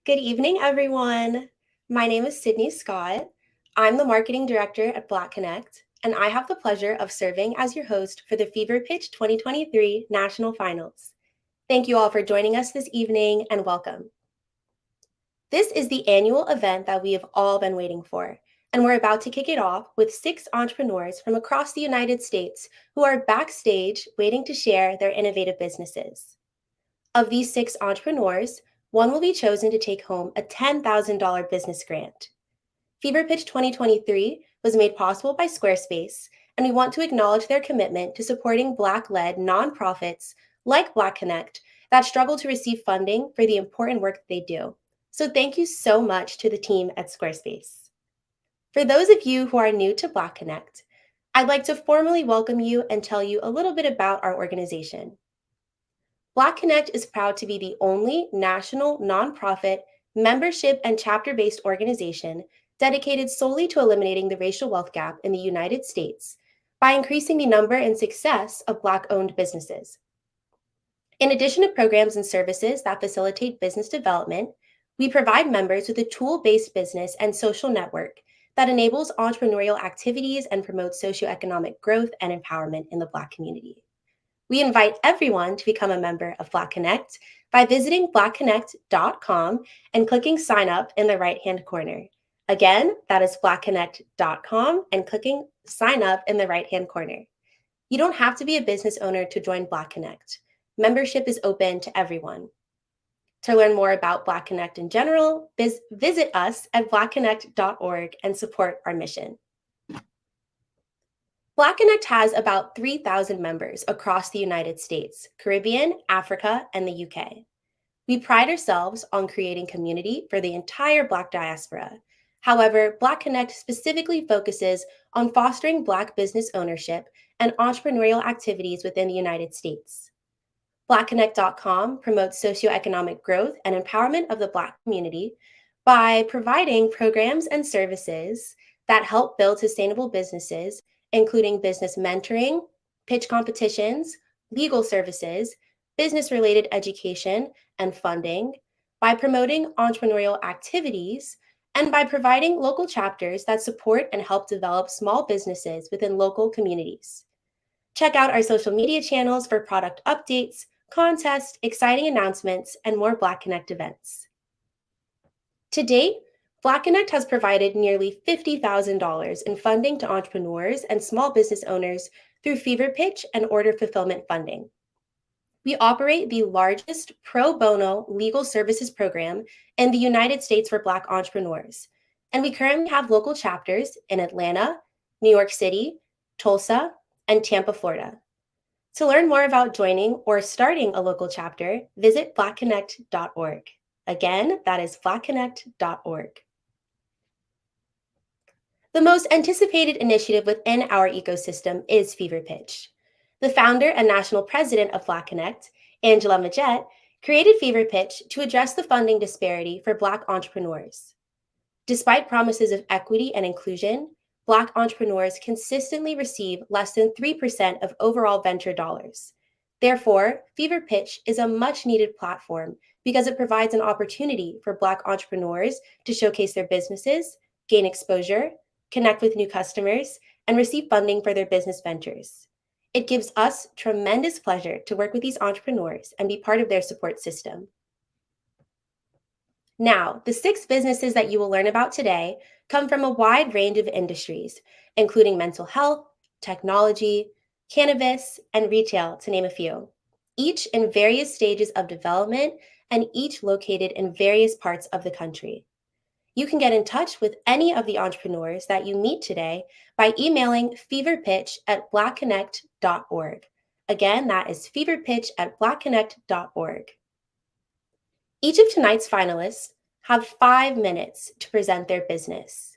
Good evening, everyone. My name is Sydney Scott. I'm the marketing director at Black Connect, and I have the pleasure of serving as your host for the FeverPitch 2023 National Finals. Thank you all for joining us this evening and welcome. This is the annual event that we have all been waiting for, and we're about to kick it off with 6 entrepreneurs from across the United States who are backstage waiting to share their innovative businesses. Of these 6 entrepreneurs, one will be chosen to take home a $10,000 business grant. FeverPitch 2023 was made possible by Squarespace, and we want to acknowledge their commitment to supporting Black-led nonprofits like Black Connect that struggle to receive funding for the important work that they do. So thank you so much to the team at Squarespace. For those of you who are new to Black Connect, I'd like to formally welcome you and tell you a little bit about our organization. Black Connect is proud to be the only national nonprofit membership and chapter-based organization dedicated solely to eliminating the racial wealth gap in the United States by increasing the number and success of Black-owned businesses. In addition to programs and services that facilitate business development, we provide members with a tool-based business and social network that enables entrepreneurial activities and promotes socioeconomic growth and empowerment in the Black community. We invite everyone to become a member of Black Connect by visiting blackconnect.com and clicking sign up in the right-hand corner. Again, that is blackconnect.com and clicking sign up in the right-hand corner. You don't have to be a business owner to join Black Connect. Membership is open to everyone. To learn more about Black Connect in general, visit us at blackconnect.org and support our mission. Black Connect has about 3,000 members across the United States, Caribbean, Africa, and the UK. We pride ourselves on creating community for the entire Black diaspora. However, Black Connect specifically focuses on fostering Black business ownership and entrepreneurial activities within the United States. BlackConnect.com promotes socioeconomic growth and empowerment of the Black community by providing programs and services that help build sustainable businesses, including business mentoring, pitch competitions, legal services, business-related education and funding, by promoting entrepreneurial activities, and by providing local chapters that support and help develop small businesses within local communities. Check out our social media channels for product updates, contests, exciting announcements, and more Black Connect events. To date, Black Connect has provided nearly $50,000 in funding to entrepreneurs and small business owners through FeverPitch and order fulfillment funding. We operate the largest pro bono legal services program in the United States for Black entrepreneurs, and we currently have local chapters in Atlanta, New York City, Tulsa, and Tampa, Florida. To learn more about joining or starting a local chapter, visit blackconnect.org. Again, that is blackconnect.org. The most anticipated initiative within our ecosystem is FeverPitch. The founder and national president of Black Connect, Angela Majette, created FeverPitch to address the funding disparity for Black entrepreneurs. Despite promises of equity and inclusion, Black entrepreneurs consistently receive less than 3% of overall venture dollars. Therefore, FeverPitch is a much-needed platform because it provides an opportunity for Black entrepreneurs to showcase their businesses, gain exposure, connect with new customers, and receive funding for their business ventures. It gives us tremendous pleasure to work with these entrepreneurs and be part of their support system. Now, the 6 businesses that you will learn about today come from a wide range of industries, including mental health, technology, cannabis, and retail, to name a few, each in various stages of development and each located in various parts of the country. You can get in touch with any of the entrepreneurs that you meet today by emailing feverpitch@blackconnect.org. Again, that is feverpitch@blackconnect.org. Each of tonight's finalists have 5 minutes to present their business.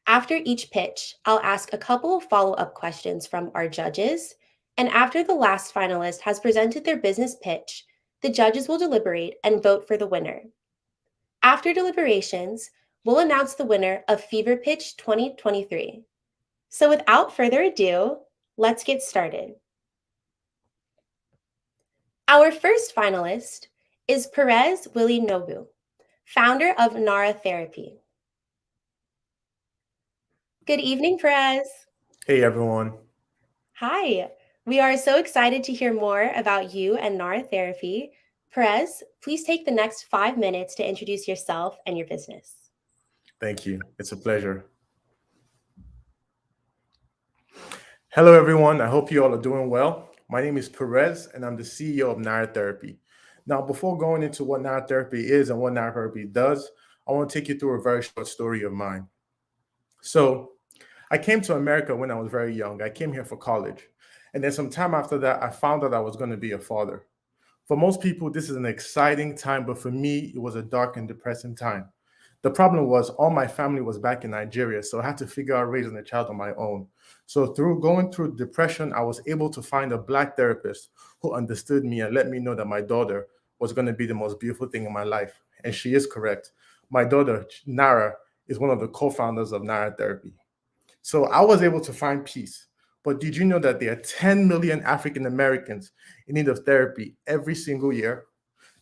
After each pitch, I'll ask a couple of follow-up questions from our judges, and after the last finalist has presented their business pitch, the judges will deliberate and vote for the winner. After deliberations, we'll announce the winner of FeverPitch 2023. So without further ado, let's get started. Our first finalist is Perez Willie Nobu. founder of Nara Therapy. Good evening, Perez. Hey everyone. Hi. We are so excited to hear more about you and Nara Therapy. Perez, please take the next 5 minutes to introduce yourself and your business. Thank you. It's a pleasure. Hello everyone. I hope you all are doing well. My name is Perez and I'm the CEO of Nara Therapy. Now, before going into what Nara Therapy is and what Nara Therapy does, I want to take you through a very short story of mine. So, I came to America when I was very young. I came here for college. And then some time after that, I found out I was going to be a father. For most people, this is an exciting time, but for me, it was a dark and depressing time. The problem was all my family was back in Nigeria, so I had to figure out raising a child on my own. So through going through depression, I was able to find a Black therapist who understood me and let me know that my daughter was going to be the most beautiful thing in my life. And she is correct. My daughter, Nara, is one of the co-founders of Nara Therapy. So I was able to find peace. But did you know that there are 10 million African Americans in need of therapy every single year?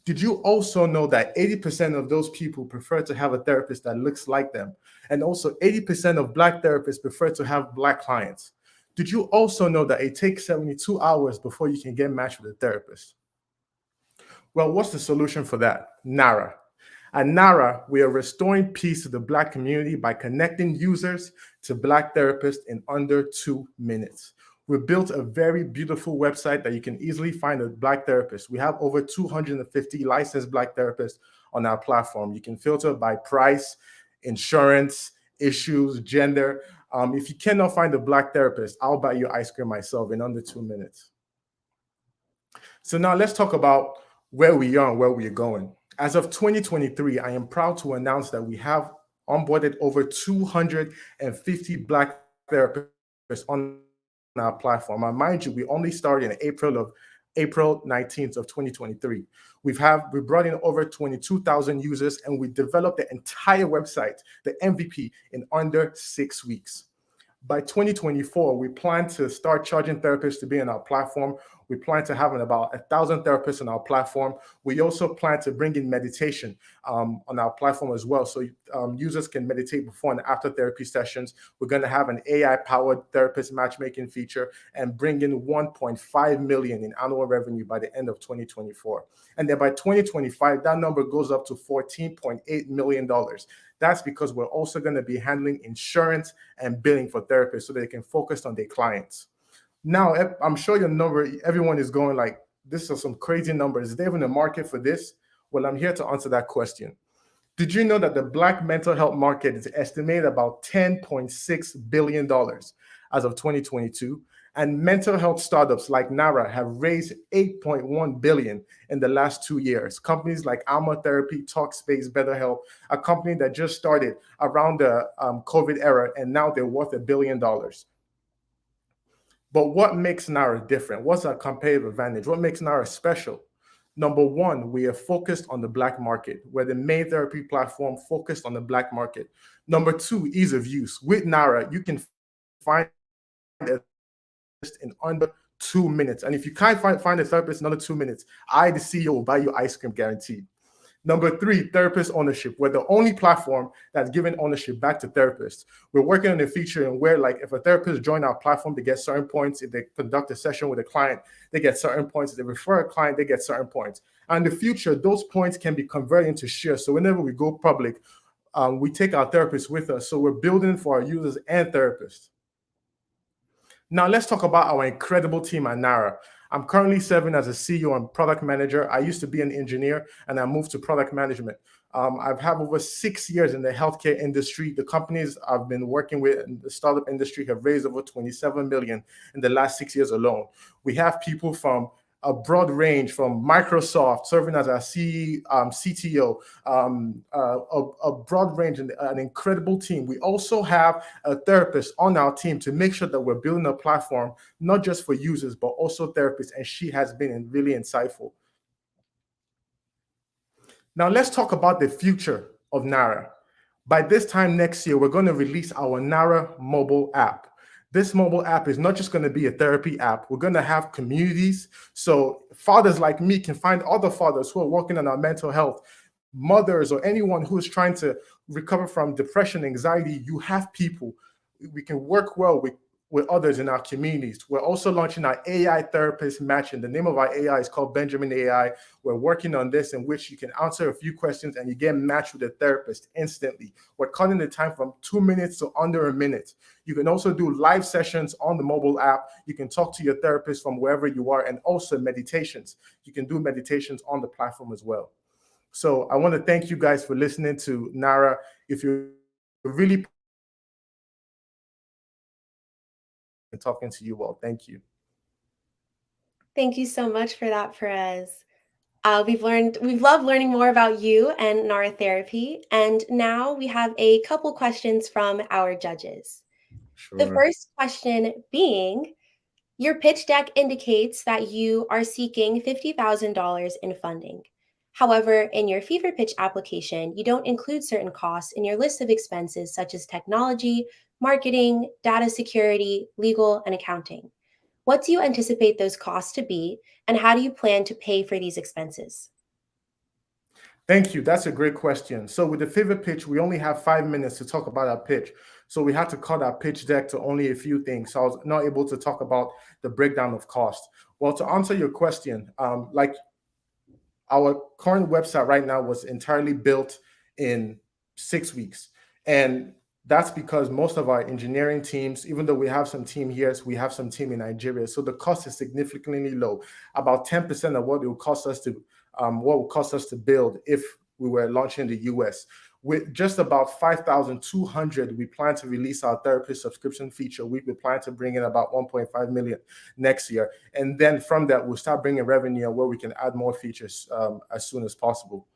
Did you also know that 80% of those people prefer to have a therapist that looks like them? And also 80% of Black therapists prefer to have Black clients. Did you also know that it takes 72 hours before you can get matched with a therapist? Well, what's the solution for that? NARA. At NARA, we are restoring peace to the Black community by connecting users to Black therapists in under 2 minutes. We built a very beautiful website that you can easily find a Black therapist. We have over 250 licensed Black therapists on our platform. You can filter by price, insurance, issues, gender. If you cannot find a Black therapist, I'll buy you ice cream myself in under 2 minutes. So now let's talk about where we are and where we are going. As of 2023, I am proud to announce that we have onboarded over 250 Black therapists on our platform. And mind you, we only started in April 19th of 2023. We brought in over 22,000 users and we developed the entire website, the MVP, in under 6 weeks. By 2024, we plan to start charging therapists to be on our platform. We plan to have about 1,000 therapists on our platform. We also plan to bring in meditation on our platform as well, so users can meditate before and after therapy sessions. We're going to have an AI-powered therapist matchmaking feature and bring in 1.5 million in annual revenue by the end of 2024. And then by 2025, that number goes up to $14.8 million. That's because we're also going to be handling insurance and billing for therapists so they can focus on their clients. Now, I'm sure your number, everyone is going like, this are some crazy numbers. Is there even a market for this? Well, I'm here to answer that question. Did you know that the Black mental health market is estimated about $10.6 billion as of 2022? And mental health startups like Nara have raised 8.1 billion in the last 2 years. Companies like Alma Therapy, Talkspace, BetterHelp, a company that just started around the COVID era, and now they're worth $1 billion. But what makes Nara different? What's our competitive advantage? What makes Nara special? Number one, we are focused on the Black market. We're the main therapy platform focused on the Black market. Number two, ease of use. With Nara, you can find a therapist in under 2 minutes. And if you can't find a therapist in under 2 minutes, I, the CEO, will buy you ice cream guaranteed. Number three, therapist ownership. We're the only platform that's giving ownership back to therapists. We're working on a feature in where, like, if a therapist join our platform, they get certain points. If they conduct a session with a client, they get certain points. If they refer a client, they get certain points. And in the future, those points can be converted into shares. So whenever we go public, we take our therapists with us. So we're building for our users and therapists. Now let's talk about our incredible team at Nara. I'm currently serving as a CEO and product manager. I used to be an engineer and I moved to product management. I've had over 6 years in the healthcare industry. The companies I've been working with in the startup industry have raised over 27 million in the last 6 years alone. We have people from a broad range, from Microsoft serving as our CTO, a broad range and an incredible team. We also have a therapist on our team to make sure that we're building a platform, not just for users, but also therapists. And she has been really insightful. Now let's talk about the future of Nara. By this time next year, we're going to release our Nara mobile app. This mobile app is not just going to be a therapy app. We're going to have communities. So fathers like me can find other fathers who are working on our mental health mothers or anyone who is trying to recover from depression, anxiety, you have people. We can work well with others in our communities. We're also launching our AI therapist matching. The name of our AI is called Benjamin AI. We're working on this, in which you can answer a few questions and you get matched with a therapist instantly. We're cutting the time from 2 minutes to under a minute. You can also do live sessions on the mobile app. You can talk to your therapist from wherever you are, and also meditations. You can do meditations on the platform as well. So I want to thank you guys for listening to Nara. If you're really talking to you all, thank you. Thank you so much for that, Perez. We've loved learning more about you and NARA therapy, and now we have a couple questions from our judges. The Sure. first question being, your pitch deck indicates that you are seeking $50,000 in funding. However, in your FeverPitch application, you don't include certain costs in your list of expenses such as technology, marketing, data security, legal, and accounting. What do you anticipate those costs to be, and how do you plan to pay for these expenses? Thank you. That's a great question. So with the FeverPitch, we only have 5 minutes to talk about our pitch. So we had to cut our pitch deck to only a few things. So I was not able to talk about the breakdown of cost. Well, to answer your question, like our current website right now was entirely built in 6 weeks. And that's because most of our engineering teams, even though we have some team here, so we have some team in Nigeria. So the cost is significantly low, about 10% of what it will cost us to build if we were launching in the US. With just about 5,200, we plan to release our therapist subscription feature. We plan to bring in about 1.5 million next year. And then from that, we'll start bringing revenue where we can add more features as soon as possible.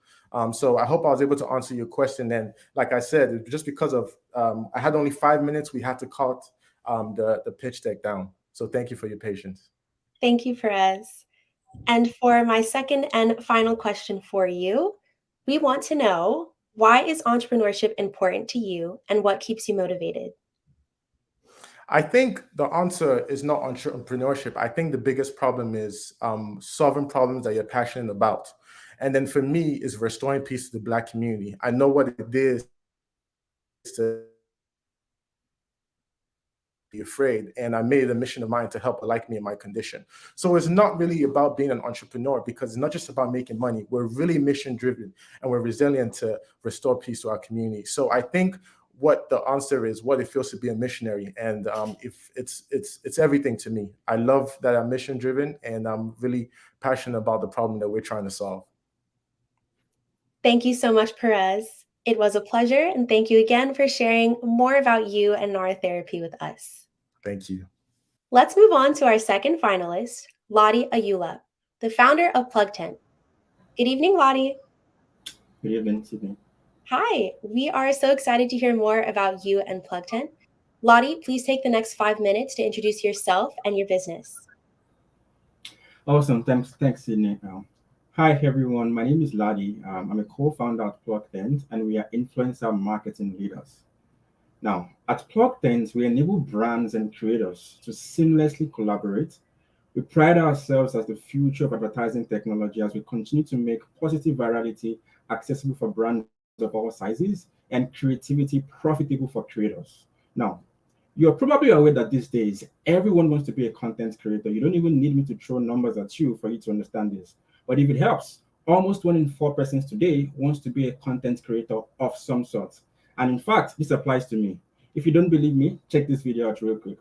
So I hope I was able to answer your question. And like I said, just because of I had only 5 minutes, we had to cut the pitch deck down. So thank you for your patience. Thank you, Perez. And for my second and final question for you, we want to know, why is entrepreneurship important to you and what keeps you motivated? I think the answer is not entrepreneurship. I think the biggest problem is solving problems that you're passionate about. And then for me, is restoring peace to the Black community. I know what it is to be afraid, and I made it a mission of mine to help like me in my condition. So it's not really about being an entrepreneur, because it's not just about making money. We're really mission driven, and we're resilient to restore peace to our community. So I think what the answer is, what it feels to be a missionary, and if it's everything to me. I love that I'm mission driven, and I'm really passionate about the problem that we're trying to solve. Thank you so much, Perez. It was a pleasure, and thank you again for sharing more about you and NARA therapy with us. Thank you. Let's move on to our second finalist, Lottie Ayula, the founder of Plug Tent. Good evening, Lottie. Good evening, Sydney. Hi, we are so excited to hear more about you and Plug Tent. Lottie, please take the next 5 minutes to introduce yourself and your business. Awesome. Thanks, Sydney. Hi, everyone. My name is Ladi. I'm a co-founder at PlugTent, and we are influencer marketing leaders. Now, at PlugTent, we enable brands and creators to seamlessly collaborate. We pride ourselves as the future of advertising technology as we continue to make positive virality accessible for brands of all sizes and creativity profitable for creators. Now, you're probably aware that these days, everyone wants to be a content creator. You don't even need me to throw numbers at you for you to understand this. But if it helps, almost 1 in 4 persons today wants to be a content creator of some sort. And in fact, this applies to me. If you don't believe me, check this video out real quick.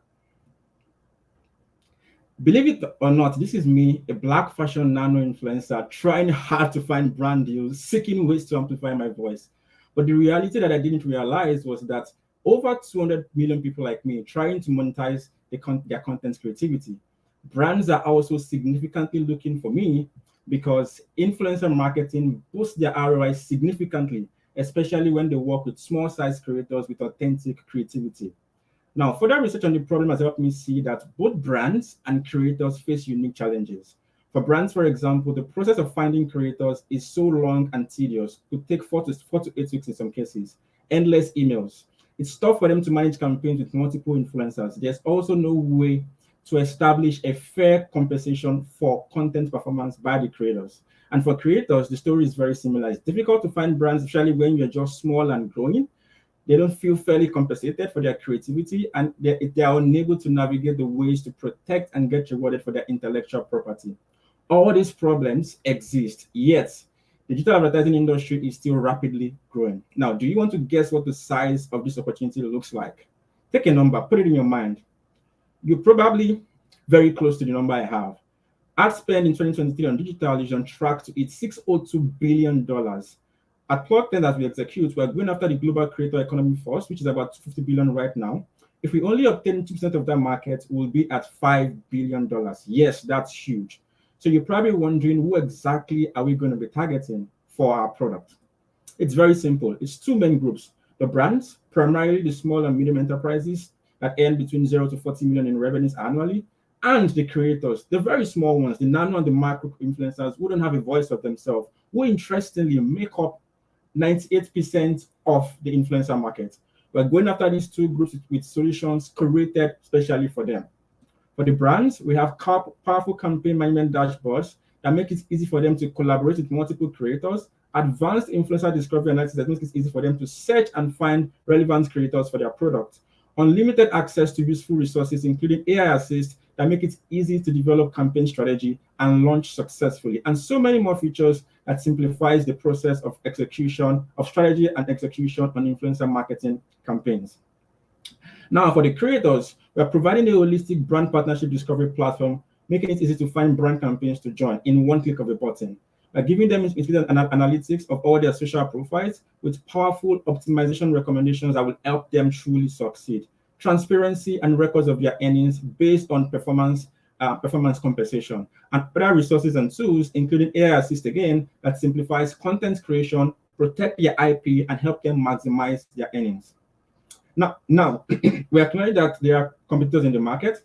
Believe it or not, this is me, a Black fashion nano influencer, trying hard to find brand deals, seeking ways to amplify my voice. But the reality that I didn't realize was that over 200 million people like me trying to monetize their content creativity. Brands are also significantly looking for me because influencer marketing boosts their ROI significantly, especially when they work with small size creators with authentic creativity. Now, further research on the problem has helped me see that both brands and creators face unique challenges. For brands, for example, the process of finding creators is so long and tedious, could take 4 to 8 weeks in some cases, endless emails. It's tough for them to manage campaigns with multiple influencers. There's also no way to establish a fair compensation for content performance by the creators. And for creators, the story is very similar. It's difficult to find brands, especially when you're just small and growing. They don't feel fairly compensated for their creativity, and they are unable to navigate the ways to protect and get rewarded for their intellectual property. All these problems exist, yet the digital advertising industry is still rapidly growing. Now, do you want to guess what the size of this opportunity looks like? Take a number, put it in your mind. You're probably very close to the number I have. Ad spend in 2023 on digital is on track to hit $602 billion. At Plug 10 that we execute, we're going after the global creator economy first, which is about $250 billion right now. If we only obtain 2% of that market, we'll be at $5 billion. Yes, that's huge. So you're probably wondering, who exactly are we going to be targeting for our product? It's very simple. It's two main groups. The brands, primarily the small and medium enterprises that earn between 0 to 40 million in revenues annually, and the creators, the very small ones, the nano and the micro influencers who don't have a voice of themselves, who interestingly make up 98% of the influencer market. We're going after these two groups with solutions created specially for them. For the brands, we have powerful campaign management dashboards that make it easy for them to collaborate with multiple creators, advanced influencer discovery analytics that makes it easy for them to search and find relevant creators for their product, unlimited access to useful resources, including AI Assist, that make it easy to develop campaign strategy and launch successfully, and so many more features that simplifies the process of execution, of strategy and execution on influencer marketing campaigns. Now, for the creators, we're providing a holistic brand partnership discovery platform, making it easy to find brand campaigns to join in one click of a button. By giving them intelligent analytics of all their social profiles with powerful optimization recommendations that will help them truly succeed. Transparency and records of their earnings based on performance compensation, and other resources and tools, including AI Assist again, that simplifies content creation, protect their IP, and help them maximize their earnings. Now we acknowledge that there are competitors in the market,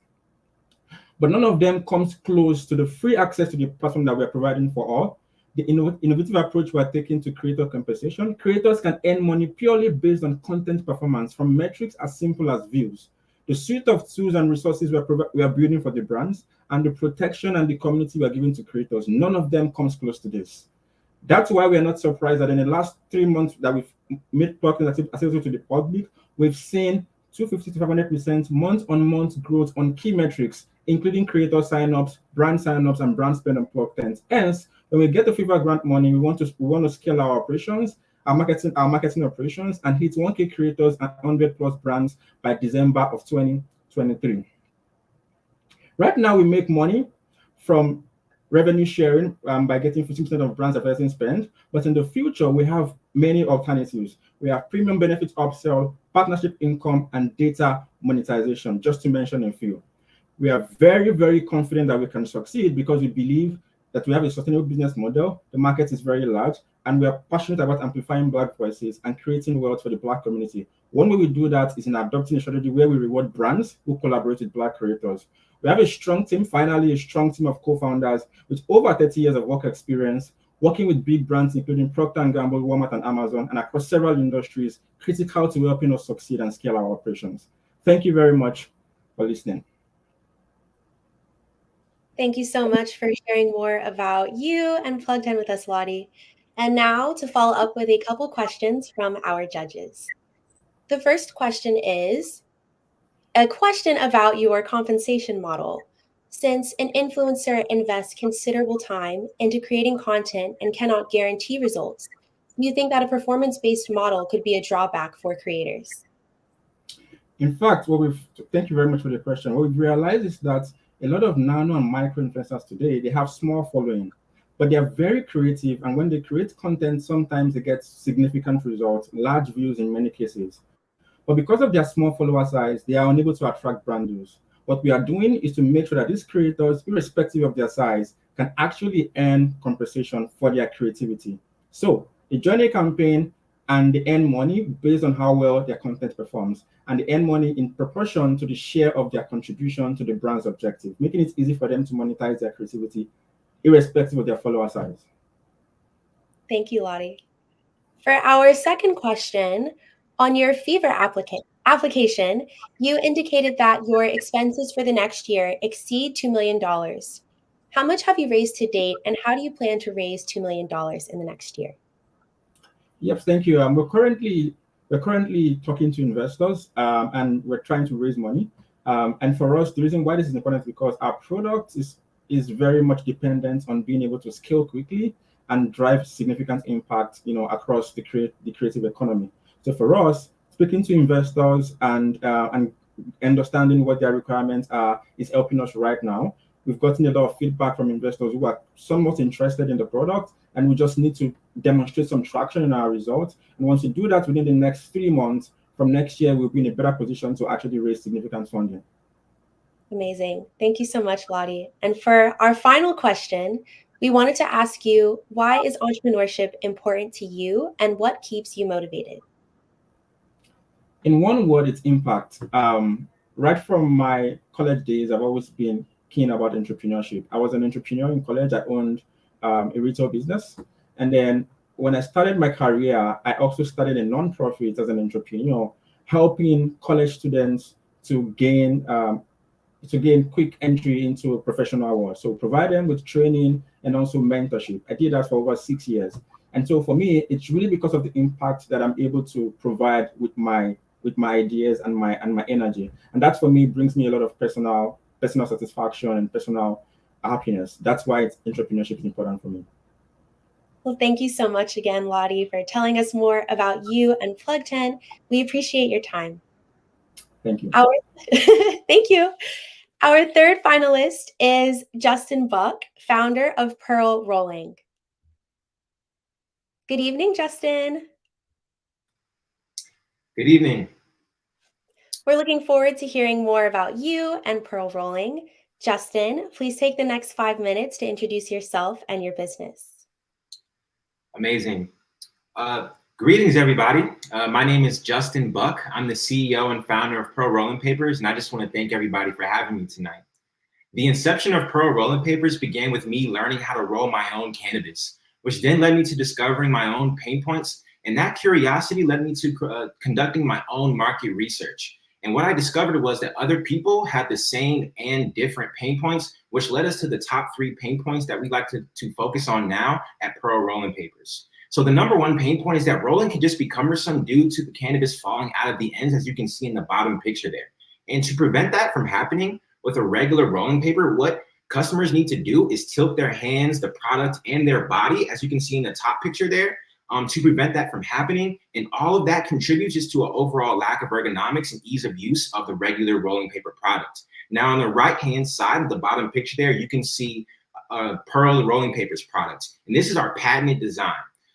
but none of them comes close to the free access to the platform that we're providing for all. The innovative approach we're taking to creator compensation. Creators can earn money purely based on content performance from metrics as simple as views. The suite of tools and resources we are building for the brands, and the protection and the community we're giving to creators, none of them comes close to this. That's why we're not surprised that in the last 3 months that we've made plugins accessible to the public, we've seen 250 to 500% month-on-month growth on key metrics, including creator signups, brand signups, and brand spend on Plug 10. Hence, when we get the Fever grant money, we want to scale our operations, our marketing operations, and hit 1K creators and 100+ brands by December of 2023. Right now, we make money from revenue sharing by getting 15% of brands advertising spend, but in the future, we have many alternatives. We have premium benefits upsell, partnership income, and data monetization, just to mention a few. We are very, very confident that we can succeed because we believe that we have a sustainable business model. The market is very large, and we are passionate about amplifying Black voices and creating wealth for the Black community. One way we do that is in adopting a strategy where we reward brands who collaborate with Black creators. We have a strong team, finally, a strong team of co-founders with over 30 years of work experience, working with big brands including Procter & Gamble, Walmart, and Amazon, and across several industries, critical to helping us succeed and scale our operations. Thank you very much for listening. Thank you so much for sharing more about you and Plug 10 with us, Lottie. And now to follow up with a couple questions from our judges. The first question is a question about your compensation model. Since an influencer invests considerable time into creating content and cannot guarantee results, do you think that a performance-based model could be a drawback for creators? In fact, thank you very much for the question. What we've realized is that a lot of nano and micro influencers today, they have small following, but they are very creative. And when they create content, sometimes they get significant results, large views in many cases. But because of their small follower size, they are unable to attract brand deals. What we are doing is to make sure that these creators, irrespective of their size, can actually earn compensation for their creativity. So they join a campaign and they earn money based on how well their content performs. And they earn money in proportion to the share of their contribution to the brand's objective, making it easy for them to monetize their creativity, irrespective of their follower size. Thank you, Lottie. For our second question, on your Fever application, you indicated that your expenses for the next year exceed $2 million. How much have you raised to date, and how do you plan to raise $2 million in the next year? Yep, thank you. We're currently talking to investors, and we're trying to raise money. And for us, the reason why this is important is because our product is very much dependent on being able to scale quickly and drive significant impact, across the creative economy. So for us, speaking to investors and understanding what their requirements are is helping us right now. We've gotten a lot of feedback from investors who are somewhat interested in the product, and we just need to demonstrate some traction in our results. And once we do that within the next 3 months, from next year, we'll be in a better position to actually raise significant funding. Amazing. Thank you so much, Lottie. And for our final question, we wanted to ask you, why is entrepreneurship important to you, and what keeps you motivated? In one word, it's impact. Right from my college days, I've always been keen about entrepreneurship. I was an entrepreneur in college. I owned a retail business. And then when I started my career, I also started a nonprofit as an entrepreneur, helping college students to gain quick entry into a professional world. So provide them with training and also mentorship. I did that for over 6 years. And so for me, it's really because of the impact that I'm able to provide with my ideas and my energy. And that for me brings me a lot of personal satisfaction and personal happiness. That's why entrepreneurship is important for me. Well, thank you so much again, Lottie, for telling us more about you and Plug 10. We appreciate your time. Thank you. Thank you. Our third finalist is Justin Buck, founder of Pearl Rolling. Good evening, Justin. Good evening. We're looking forward to hearing more about you and Pearl Rolling. Justin, please take the next 5 minutes to introduce yourself and your business. Amazing. Greetings, everybody. My name is Justin Buck. I'm the CEO and founder of Pearl Rolling Papers, and I just want to thank everybody for having me tonight. The inception of Pearl Rolling Papers began with me learning how to roll my own cannabis, which then led me to discovering my own pain points, and that curiosity led me to conducting my own market research. And what I discovered was that other people had the same and different pain points, which led us to the top 3 pain points that we like to focus on now at Pearl Rolling Papers. So the number 1 pain point is that rolling can just be cumbersome due to the cannabis falling out of the ends, as you can see in the bottom picture there. And to prevent that from happening with a regular rolling paper, what customers need to do is tilt their hands, the product, and their body, as you can see in the top picture there, to prevent that from happening. And all of that contributes just to an overall lack of ergonomics and ease of use of the regular rolling paper product. Now, on the right-hand side of the bottom picture there, you can see Pearl Rolling Papers product. And this is our patented design.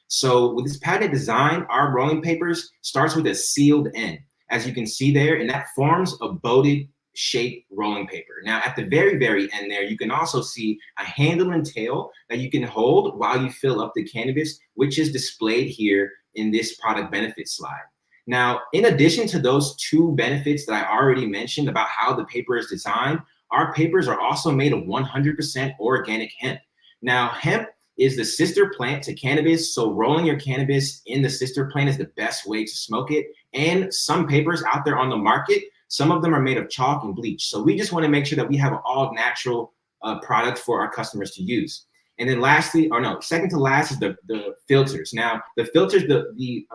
So with this patented design, our rolling papers starts with a sealed end, as you can see there, and that forms a boated shaped rolling paper. Now, at the very, very end there, you can also see a handle and tail that you can hold while you fill up the cannabis, which is displayed here in this product benefit slide. Now, in addition to those 2 benefits that I already mentioned about how the paper is designed, our papers are also made of 100% organic hemp. Now, hemp is the sister plant to cannabis, so rolling your cannabis in the sister plant is the best way to smoke it. And some papers out there on the market, some of them are made of chalk and bleach. So we just want to make sure that we have an all natural product for our customers to use. And then second to last is the filters. Now, the filters, the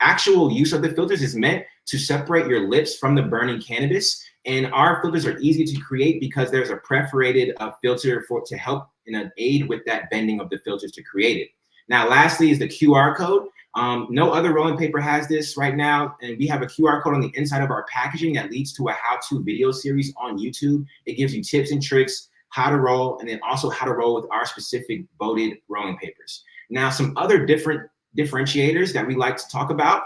actual use of the filters is meant to separate your lips from the burning cannabis. And our filters are easy to create because there's a perforated filter to help and aid with that bending of the filters to create it. Now, lastly is the QR code. No other rolling paper has this right now, and we have a QR code on the inside of our packaging that leads to a how-to video series on YouTube. It gives you tips and tricks, how to roll, and then also how to roll with our specific boated rolling papers. Now, some other different differentiators that we like to talk about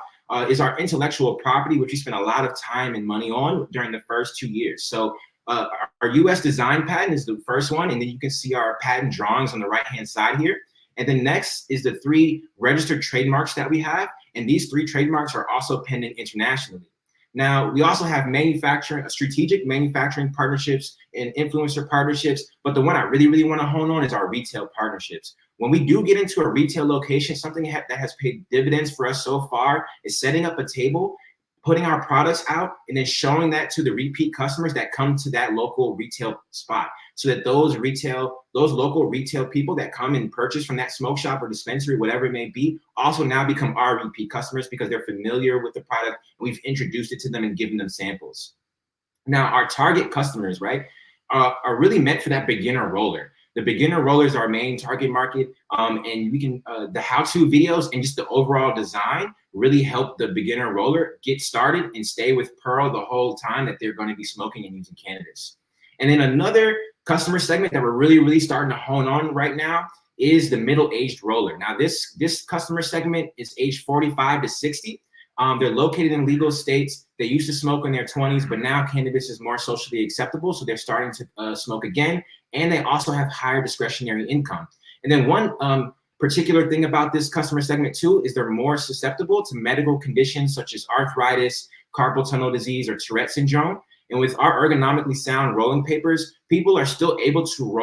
is our intellectual property, which we spent a lot of time and money on during the first 2 years. So our US design patent is the first one, and then you can see our patent drawings on the right-hand side here. And then next is the 3 registered trademarks that we have. And these 3 trademarks are also pending internationally. Now, we also have strategic manufacturing partnerships and influencer partnerships. But the one I really, really want to hone on is our retail partnerships. When we do get into a retail location, something that has paid dividends for us so far is setting up a table, putting our products out, and then showing that to the repeat customers that come to that local retail spot. so that those local retail people that come and purchase from that smoke shop or dispensary, whatever it may be, also now become our repeat customers because they're familiar with the product. And we've introduced it to them and given them samples. Now, our target customers, right, are really meant for that beginner roller. The beginner roller is our main target market, and we can the how-to videos and just the overall design really help the beginner roller get started and stay with Pearl the whole time that they're going to be smoking and using cannabis. And then another customer segment that we're really starting to hone on right now is the middle-aged roller. Now, this customer segment is age 45 to 60. They're located in legal states. They used to smoke in their 20s, but now cannabis is more socially acceptable, so they're starting to smoke again. And they also have higher discretionary income. And then one particular thing about this customer segment too is they're more susceptible to medical conditions such as arthritis, carpal tunnel disease, or Tourette syndrome. And with our ergonomically sound rolling papers, people are still able to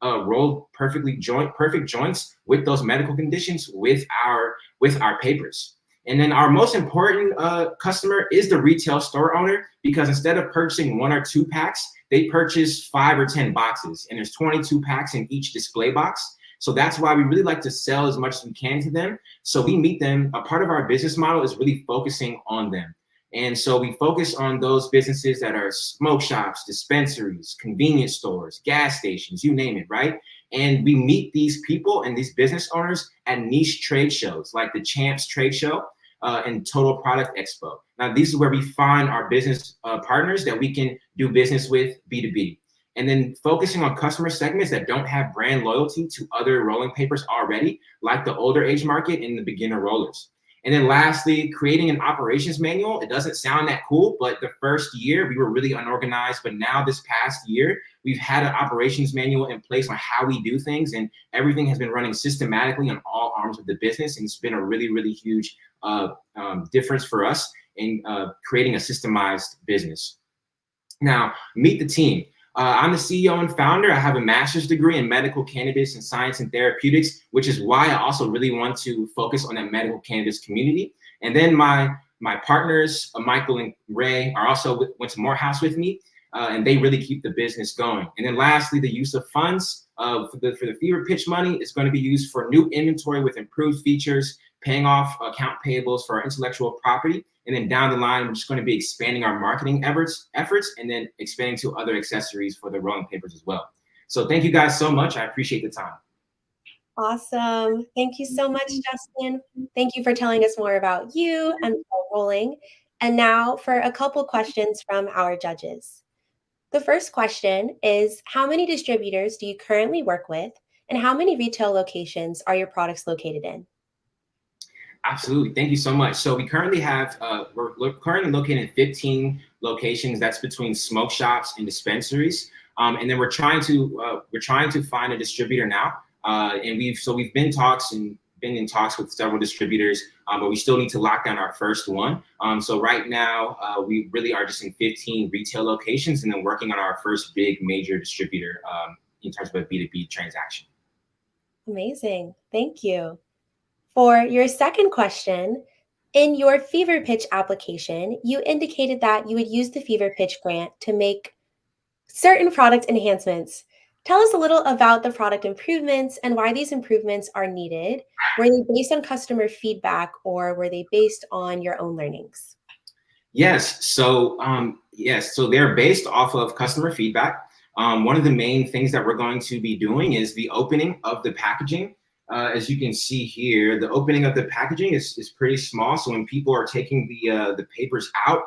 roll perfect joints with those medical conditions with our papers. And then our most important customer is the retail store owner, because instead of purchasing 1 or 2 packs, they purchase 5 or 10 boxes, and there's 22 packs in each display box. So that's why we really like to sell as much as we can to them. So we meet them. A part of our business model is really focusing on them. And so we focus on those businesses that are smoke shops, dispensaries, convenience stores, gas stations, you name it, right? And we meet these people and these business owners at niche trade shows like the Champs Trade Show and Total Product Expo. Now, this is where we find our business partners that we can do business with B2B. And then focusing on customer segments that don't have brand loyalty to other rolling papers already, like the older age market and the beginner rollers. And then lastly, creating an operations manual. It doesn't sound that cool, but the first year we were really unorganized. But now this past year, we've had an operations manual in place on how we do things, and everything has been running systematically on all arms of the business. And it's been a really huge difference for us in creating a systemized business. Now, meet the team. I'm the CEO and founder. I have a master's degree in medical cannabis and science and therapeutics, which is why I also really want to focus on that medical cannabis community. And then my partners, Michael and Ray, are also went to Morehouse with me, and they really keep the business going. And then lastly, the use of funds for the FeverPitch money is going to be used for new inventory with improved features, paying off account payables for our intellectual property. And then down the line, we're just going to be expanding our marketing efforts and then expanding to other accessories for the rolling papers as well. So thank you guys so much. I appreciate the time. Awesome. Thank you so much, Justin. Thank you for telling us more about you and rolling. And now for a couple questions from our judges. The first question is, how many distributors do you currently work with, and how many retail locations are your products located in? Absolutely. Thank you so much. So we currently have, we're currently located in 15 locations. That's between smoke shops and dispensaries. And then we're trying to find a distributor now. And we've been in talks with several distributors, but we still need to lock down our first one. So right now we really are just in 15 retail locations and then working on our first big major distributor in terms of a B2B transaction. Amazing. Thank you. For your second question, in your FeverPitch application, you indicated that you would use the FeverPitch grant to make certain product enhancements. Tell us a little about the product improvements and why these improvements are needed. Were they based on customer feedback, or were they based on your own learnings? Yes. So they're based off of customer feedback. One of the main things that we're going to be doing is the opening of the packaging. As you can see here, the opening of the packaging is pretty small. So when people are taking the papers out,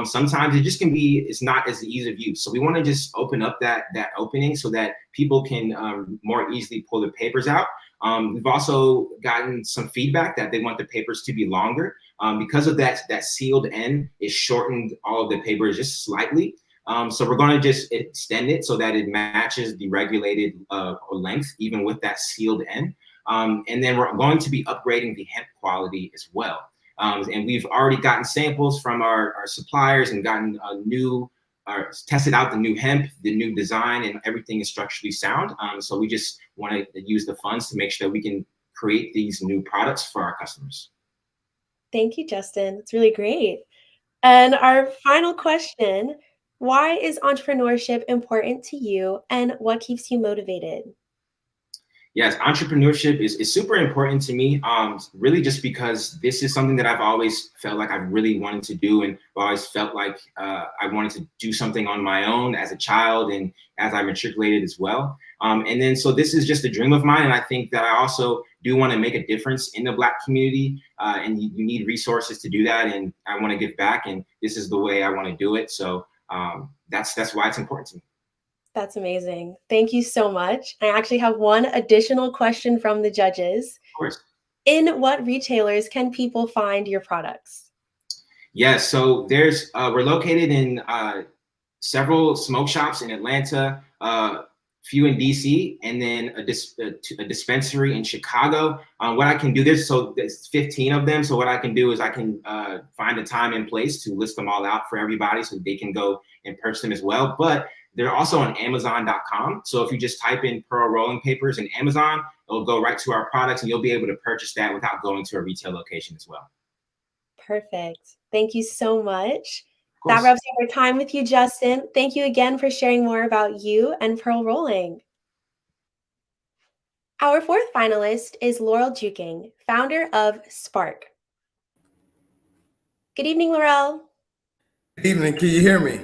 sometimes it's not as easy of use. So we want to just open up that opening so that people can more easily pull the papers out. We've also gotten some feedback that they want the papers to be longer. Because of that sealed end, it shortened all of the papers just slightly. So we're going to just extend it so that it matches the regulated length, even with that sealed end. And then we're going to be upgrading the hemp quality as well. And we've already gotten samples from our suppliers and gotten tested out the new hemp, the new design, and everything is structurally sound. So we just want to use the funds to make sure that we can create these new products for our customers. Thank you, Justin. It's really great. And our final question, Why is entrepreneurship important to you, and what keeps you motivated? Yes, entrepreneurship is super important to me. Really just because this is something that I've always felt like I really wanted to do, and always felt like I wanted to do something on my own as a child and as I matriculated as well. And then so this is just a dream of mine, and I think that I also do want to make a difference in the Black community, and you need resources to do that, and I want to give back, and this is the way I want to do it. So that's why it's important to me. That's amazing. Thank you so much. I actually have one additional question from the judges. Of course. In what retailers can people find your products? Yes, so we're located in several smoke shops in Atlanta, few in DC, and then a dispensary in Chicago. What I can do, there's 15 of them. So what I can do is I can find a time and place to list them all out for everybody so they can go and purchase them as well. But they're also on Amazon.com. So if you just type in Pearl Rolling Papers in Amazon, it'll go right to our products, and you'll be able to purchase that without going to a retail location as well. Perfect. Thank you so much. That wraps up our time with you, Justin. Thank you again for sharing more about you and Pearl Rolling. Our fourth finalist is Laurel Juking, founder of Spark. Good evening, Laurel. Good evening. Can you hear me?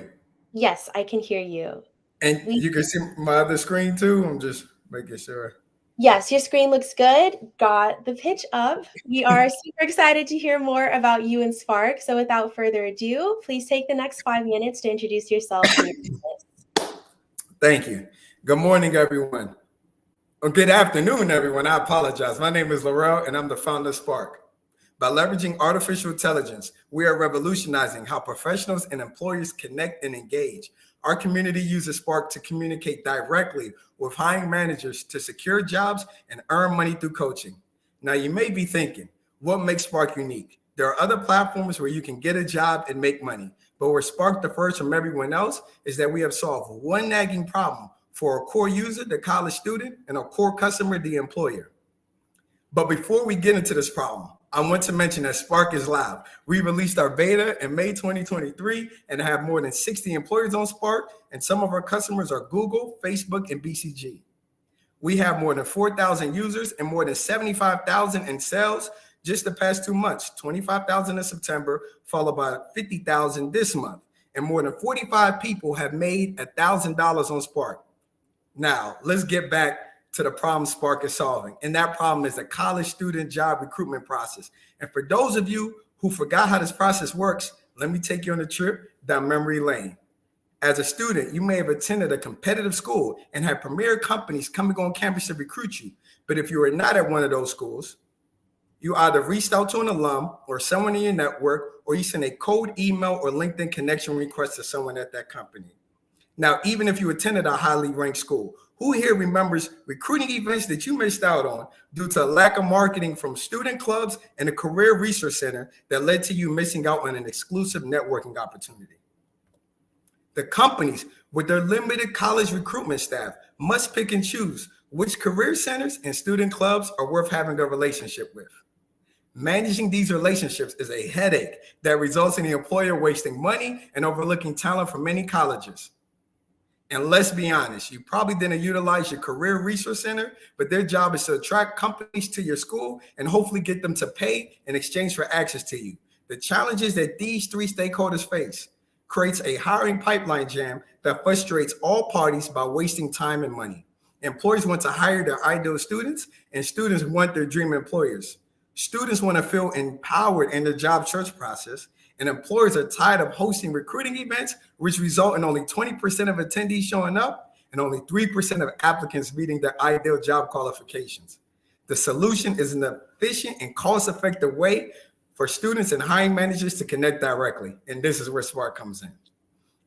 Yes, I can hear you. And you can see my other screen too? I'm just making sure. Yes, your screen looks good. Got the pitch up. We are super excited to hear more about you and Spark. So without further ado, please take the next 5 minutes to introduce yourself and your business. Thank you. Good morning, everyone. Or good afternoon, everyone. I apologize. My name is Laurel, and I'm the founder of Spark. By leveraging artificial intelligence, we are revolutionizing how professionals and employers connect and engage. Our community uses Spark to communicate directly with hiring managers to secure jobs and earn money through coaching. Now, you may be thinking, what makes Spark unique? There are other platforms where you can get a job and make money, but where Spark differs from everyone else is that we have solved one nagging problem for a core user, the college student, and a core customer, the employer. But before we get into this problem, I want to mention that Spark is live. We released our beta in May 2023 and have more than 60 employers on Spark, and some of our customers are Google, Facebook, and BCG. We have more than 4,000 users and more than 75,000 in sales just the past 2 months, 25,000 in September, followed by 50,000 this month. And more than 45 people have made $1,000 on Spark. Now, let's get back to the problem Spark is solving. And that problem is the college student job recruitment process. And for those of you who forgot how this process works, let me take you on a trip down memory lane. As a student, you may have attended a competitive school and had premier companies coming on campus to recruit you. But if you are not at one of those schools, you either reached out to an alum or someone in your network, or you sent a cold email or LinkedIn connection request to someone at that company. Now, even if you attended a highly ranked school, who here remembers recruiting events that you missed out on due to a lack of marketing from student clubs and a career resource center that led to you missing out on an exclusive networking opportunity? The companies with their limited college recruitment staff must pick and choose which career centers and student clubs are worth having a relationship with. Managing these relationships is a headache that results in the employer wasting money and overlooking talent from many colleges. And let's be honest, you probably didn't utilize your career resource center, but their job is to attract companies to your school and hopefully get them to pay in exchange for access to you. The challenges that these three stakeholders face creates a hiring pipeline jam that frustrates all parties by wasting time and money. Employers want to hire their ideal students, and students want their dream employers. Students want to feel empowered in the job search process, and employers are tired of hosting recruiting events, which result in only 20% of attendees showing up and only 3% of applicants meeting their ideal job qualifications. The solution is an efficient and cost-effective way for students and hiring managers to connect directly, and this is where Spark comes in.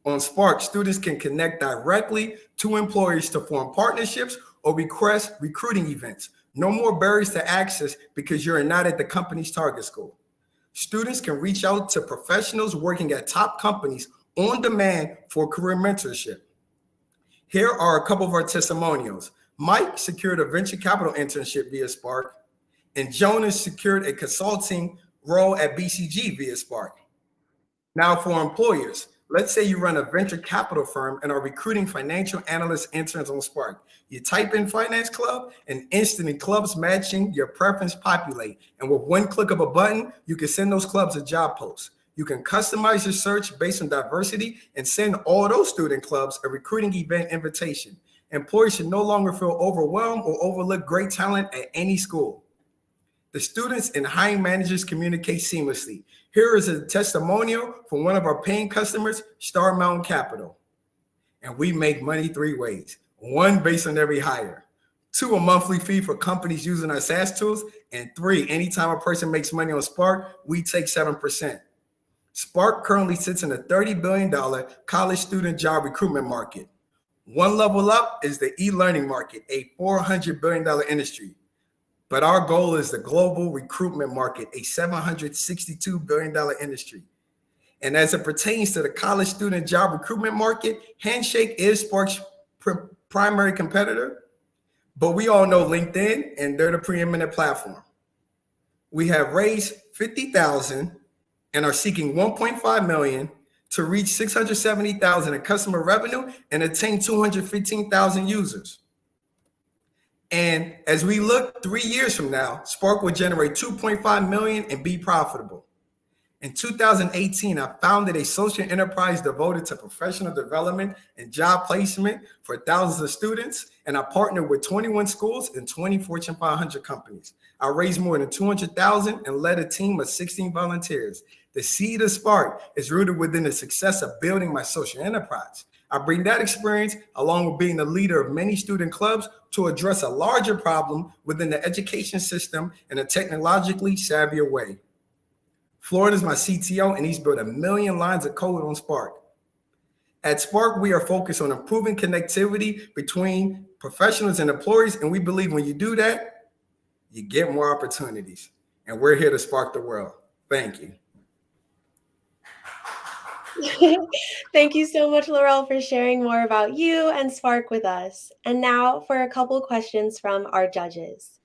On Spark, students can connect directly to employers to form partnerships or request recruiting events. No more barriers to access because you're not at the company's target school. Students can reach out to professionals working at top companies on demand for career mentorship. Here are a couple of our testimonials. Mike secured a venture capital internship via Spark, and Jonas secured a consulting role at BCG via Spark. Now for employers, Let's say you run a venture capital firm and are recruiting financial analyst interns on Spark. You type in finance club and instantly clubs matching your preference populate. And with one click of a button, you can send those clubs a job post. You can customize your search based on diversity and send all those student clubs a recruiting event invitation. Employers should no longer feel overwhelmed or overlook great talent at any school. The students and hiring managers communicate seamlessly. Here is a testimonial from one of our paying customers, Star Mountain Capital. And we make money 3 ways. 1, based on every hire. 2, a monthly fee for companies using our SaaS tools. And 3, anytime a person makes money on Spark, we take 7%. Spark currently sits in a $30 billion college student job recruitment market. One level up is the e-learning market, a $400 billion industry. But our goal is the global recruitment market, a $762 billion industry. And as it pertains to the college student job recruitment market, Handshake is Spark's primary competitor, but we all know LinkedIn, and they're the preeminent platform. We have raised $50,000 and are seeking $1.5 million to reach $670,000 in customer revenue and attain 215,000 users. And as we look 3 years from now, Spark will generate $2.5 million and be profitable. In 2018, I founded a social enterprise devoted to professional development and job placement for thousands of students, and I partnered with 21 schools and 20 Fortune 500 companies. I raised more than $200,000 and led a team of 16 volunteers. The seed of Spark is rooted within the success of building my social enterprise. I bring that experience along with being the leader of many student clubs to address a larger problem within the education system in a technologically savvier way. Florida is my CTO, and he's built 1 million lines of code on Spark. At Spark, we are focused on improving connectivity between professionals and employees, and we believe when you do that, you get more opportunities. And we're here to spark the world. Thank you. Thank you so much, Laurel, for sharing more about you and Spark with us. And now for a couple questions from our judges.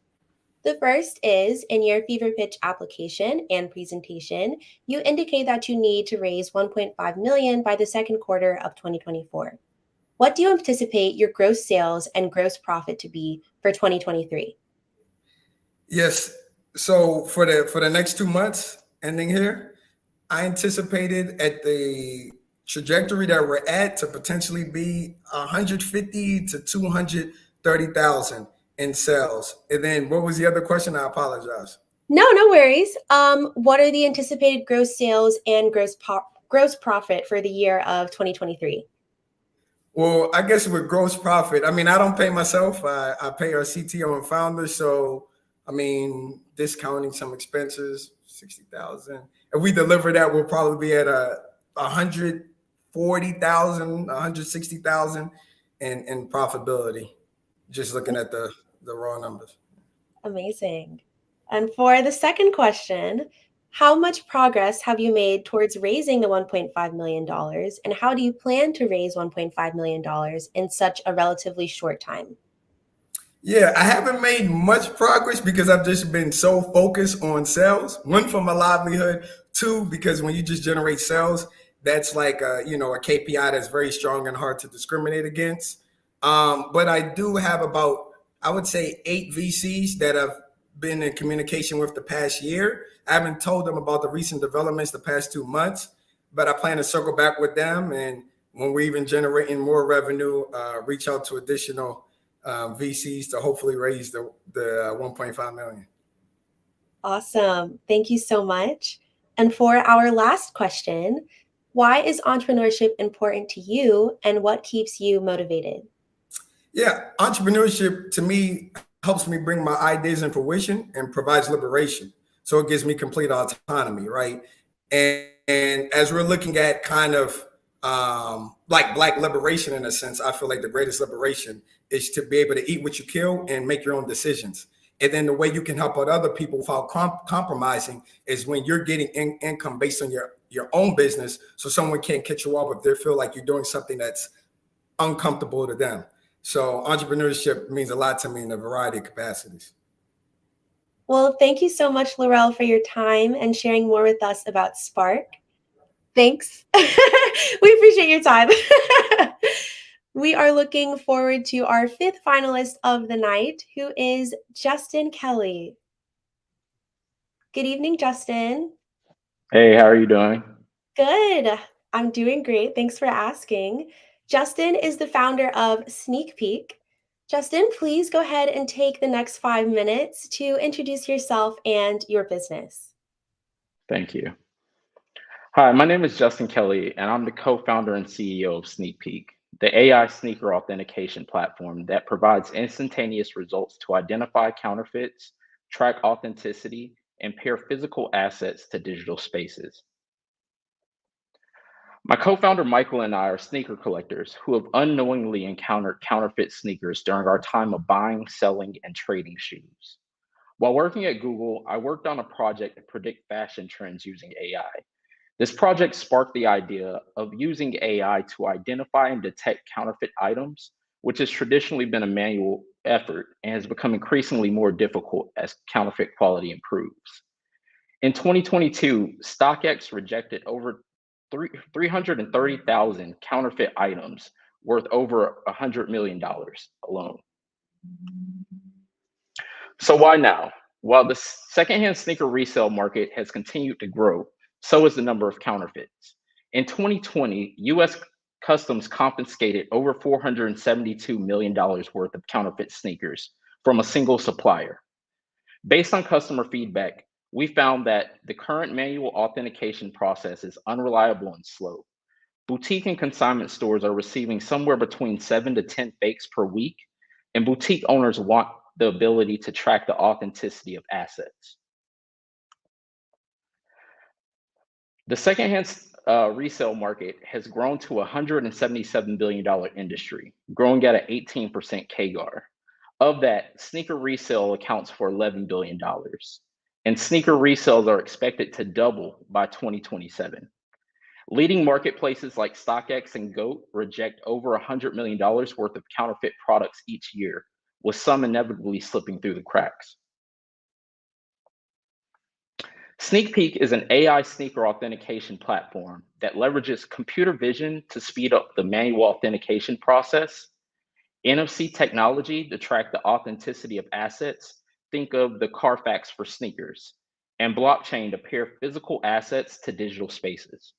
The first is, in your FeverPitch application and presentation, you indicate that you need to raise $1.5 million by the second quarter of 2024. What do you anticipate your gross sales and gross profit to be for 2023? Yes. So for the next 2 months ending here, I anticipated at the trajectory that we're at to potentially be 150 to 230,000 in sales. And then what was the other question? I apologize. No worries. What are the anticipated gross sales and gross profit for the year of 2023? Well, I guess with gross profit, I mean, I don't pay myself. I pay our CTO and founder. So, I mean, discounting some expenses, 60,000. If we deliver that, we'll probably be at 140,000, 160,000 in profitability. Just looking at the raw numbers. Amazing. And for the second question, how much progress have you made towards raising the $1.5 million? And how do you plan to raise $1.5 million in such a relatively short time? Yeah, I haven't made much progress because I've just been so focused on sales. 1, for my livelihood. 2, because when you just generate sales, that's like a KPI that's very strong and hard to discriminate against. But I do have about, I would say, 8 VCs that I've been in communication with the past year. I haven't told them about the recent developments the past 2 months, but I plan to circle back with them. And when we're even generating more revenue, reach out to additional VCs to hopefully raise the 1.5 million. Awesome. Thank you so much. And for our last question, why is entrepreneurship important to you and what keeps you motivated? Yeah, entrepreneurship to me helps me bring my ideas in fruition and provides liberation. So it gives me complete autonomy, right? And as we're looking at kind of like Black liberation in a sense, I feel like the greatest liberation is to be able to eat what you kill and make your own decisions. And then the way you can help out other people without compromising is when you're getting income based on your own business, so someone can't catch you off if they feel like you're doing something that's uncomfortable to them. So entrepreneurship means a lot to me in a variety of capacities. Well, thank you so much, Laurel, for your time and sharing more with us about Spark. Thanks. We appreciate your time. We are looking forward to our fifth finalist of the night, who is Justin Kelly. Good evening, Justin. Hey, how are you doing? Good. I'm doing great. Thanks for asking. Justin is the founder of Sneak Peek. Justin, please go ahead and take the next 5 minutes to introduce yourself and your business. Thank you. Hi, my name is Justin Kelly, and I'm the co-founder and CEO of Sneak Peek, the AI sneaker authentication platform that provides instantaneous results to identify counterfeits, track authenticity, and pair physical assets to digital spaces. My co-founder Michael and I are sneaker collectors who have unknowingly encountered counterfeit sneakers during our time of buying, selling, and trading shoes. While working at Google, I worked on a project to predict fashion trends using AI. This project sparked the idea of using AI to identify and detect counterfeit items, which has traditionally been a manual effort and has become increasingly more difficult as counterfeit quality improves. In 2022, StockX rejected over 330,000 counterfeit items worth over $100 million alone. So why now? While the secondhand sneaker resale market has continued to grow, so has the number of counterfeits. In 2020, US Customs confiscated over $472 million worth of counterfeit sneakers from a single supplier. Based on customer feedback, we found that the current manual authentication process is unreliable and slow. Boutique and consignment stores are receiving somewhere between 7 to 10 fakes per week, and boutique owners want the ability to track the authenticity of assets. The secondhand resale market has grown to a $177 billion industry, growing at an 18% CAGR. Of that, sneaker resale accounts for $11 billion, and sneaker resales are expected to double by 2027. Leading marketplaces like StockX and GOAT reject over $100 million worth of counterfeit products each year, with some inevitably slipping through the cracks. Sneak Peek is an AI sneaker authentication platform that leverages computer vision to speed up the manual authentication process, NFC technology to track the authenticity of assets, think of the Carfax for sneakers, and blockchain to pair physical assets to digital spaces.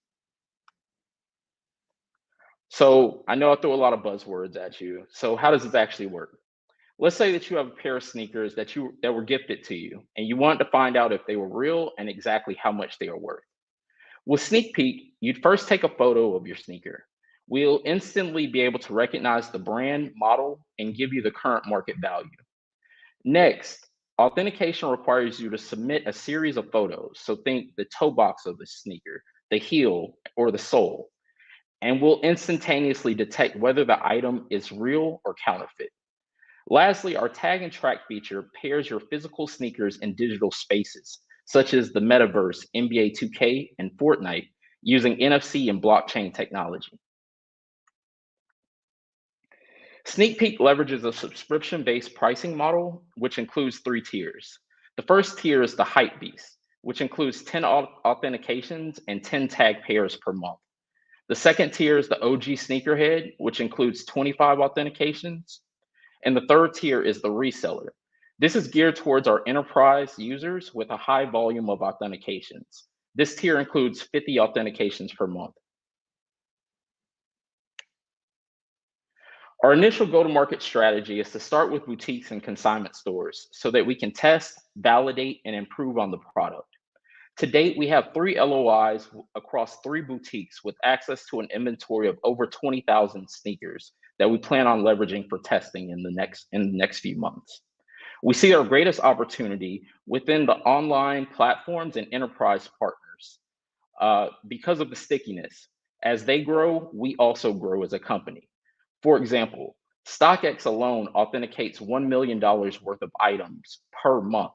So I know I threw a lot of buzzwords at you. So how does this actually work? Let's say that you have a pair of sneakers that were gifted to you, and you want to find out if they were real and exactly how much they are worth. With Sneak Peek, you'd first take a photo of your sneaker. We'll instantly be able to recognize the brand, model, and give you the current market value. Next, authentication requires you to submit a series of photos. So think the toe box of the sneaker, the heel, or the sole, and we'll instantaneously detect whether the item is real or counterfeit. Lastly, our tag and track feature pairs your physical sneakers in digital spaces, such as the metaverse, NBA 2K, and Fortnite, using NFC and blockchain technology. Sneak Peek leverages a subscription-based pricing model, which includes 3 tiers. The first tier is the Hype Beast, which includes 10 authentications and 10 tag pairs per month. The second tier is the OG Sneakerhead, which includes 25 authentications. And the third tier is the Reseller. This is geared towards our enterprise users with a high volume of authentications. This tier includes 50 authentications per month. Our initial go-to-market strategy is to start with boutiques and consignment stores so that we can test, validate, and improve on the product. To date, we have 3 LOIs across 3 boutiques with access to an inventory of over 20,000 sneakers that we plan on leveraging for testing in the next few months. We see our greatest opportunity within the online platforms and enterprise partners because of the stickiness. As they grow, we also grow as a company. For example, StockX alone authenticates $1 million worth of items per month.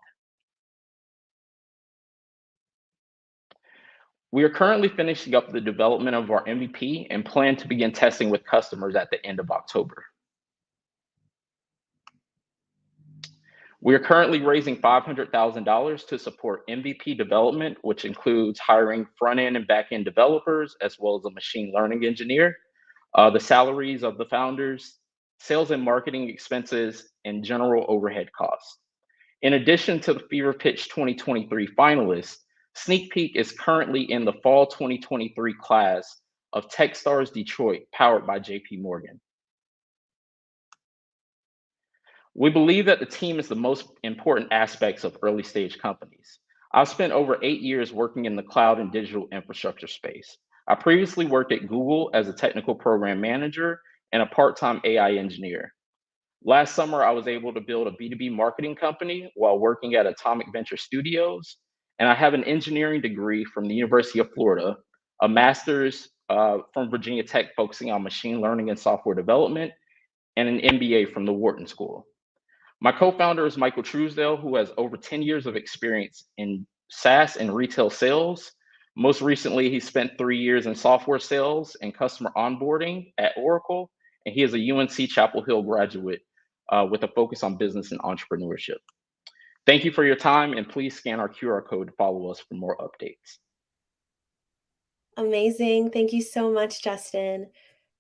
We are currently finishing up the development of our MVP and plan to begin testing with customers at the end of October. We are currently raising $500,000 to support MVP development, which includes hiring front-end and back-end developers, as well as a machine learning engineer, the salaries of the founders, sales and marketing expenses, and general overhead costs. In addition to the FeverPitch 2023 finalists, Sneak Peek is currently in the fall 2023 class of Techstars Detroit, powered by JP Morgan. We believe that the team is the most important aspects of early stage companies. I've spent over 8 years working in the cloud and digital infrastructure space. I previously worked at Google as a technical program manager and a part-time AI engineer. Last summer, I was able to build a B2B marketing company while working at Atomic Venture Studios, and I have an engineering degree from the University of Florida, a master's from Virginia Tech focusing on machine learning and software development, and an MBA from the Wharton School. My co-founder is Michael Truesdale, who has over 10 years of experience in SaaS and retail sales. Most recently, he spent 3 years in software sales and customer onboarding at Oracle, and he is a UNC Chapel Hill graduate with a focus on business and entrepreneurship. Thank you for your time, and please scan our QR code to follow us for more updates. Amazing. Thank you so much, Justin.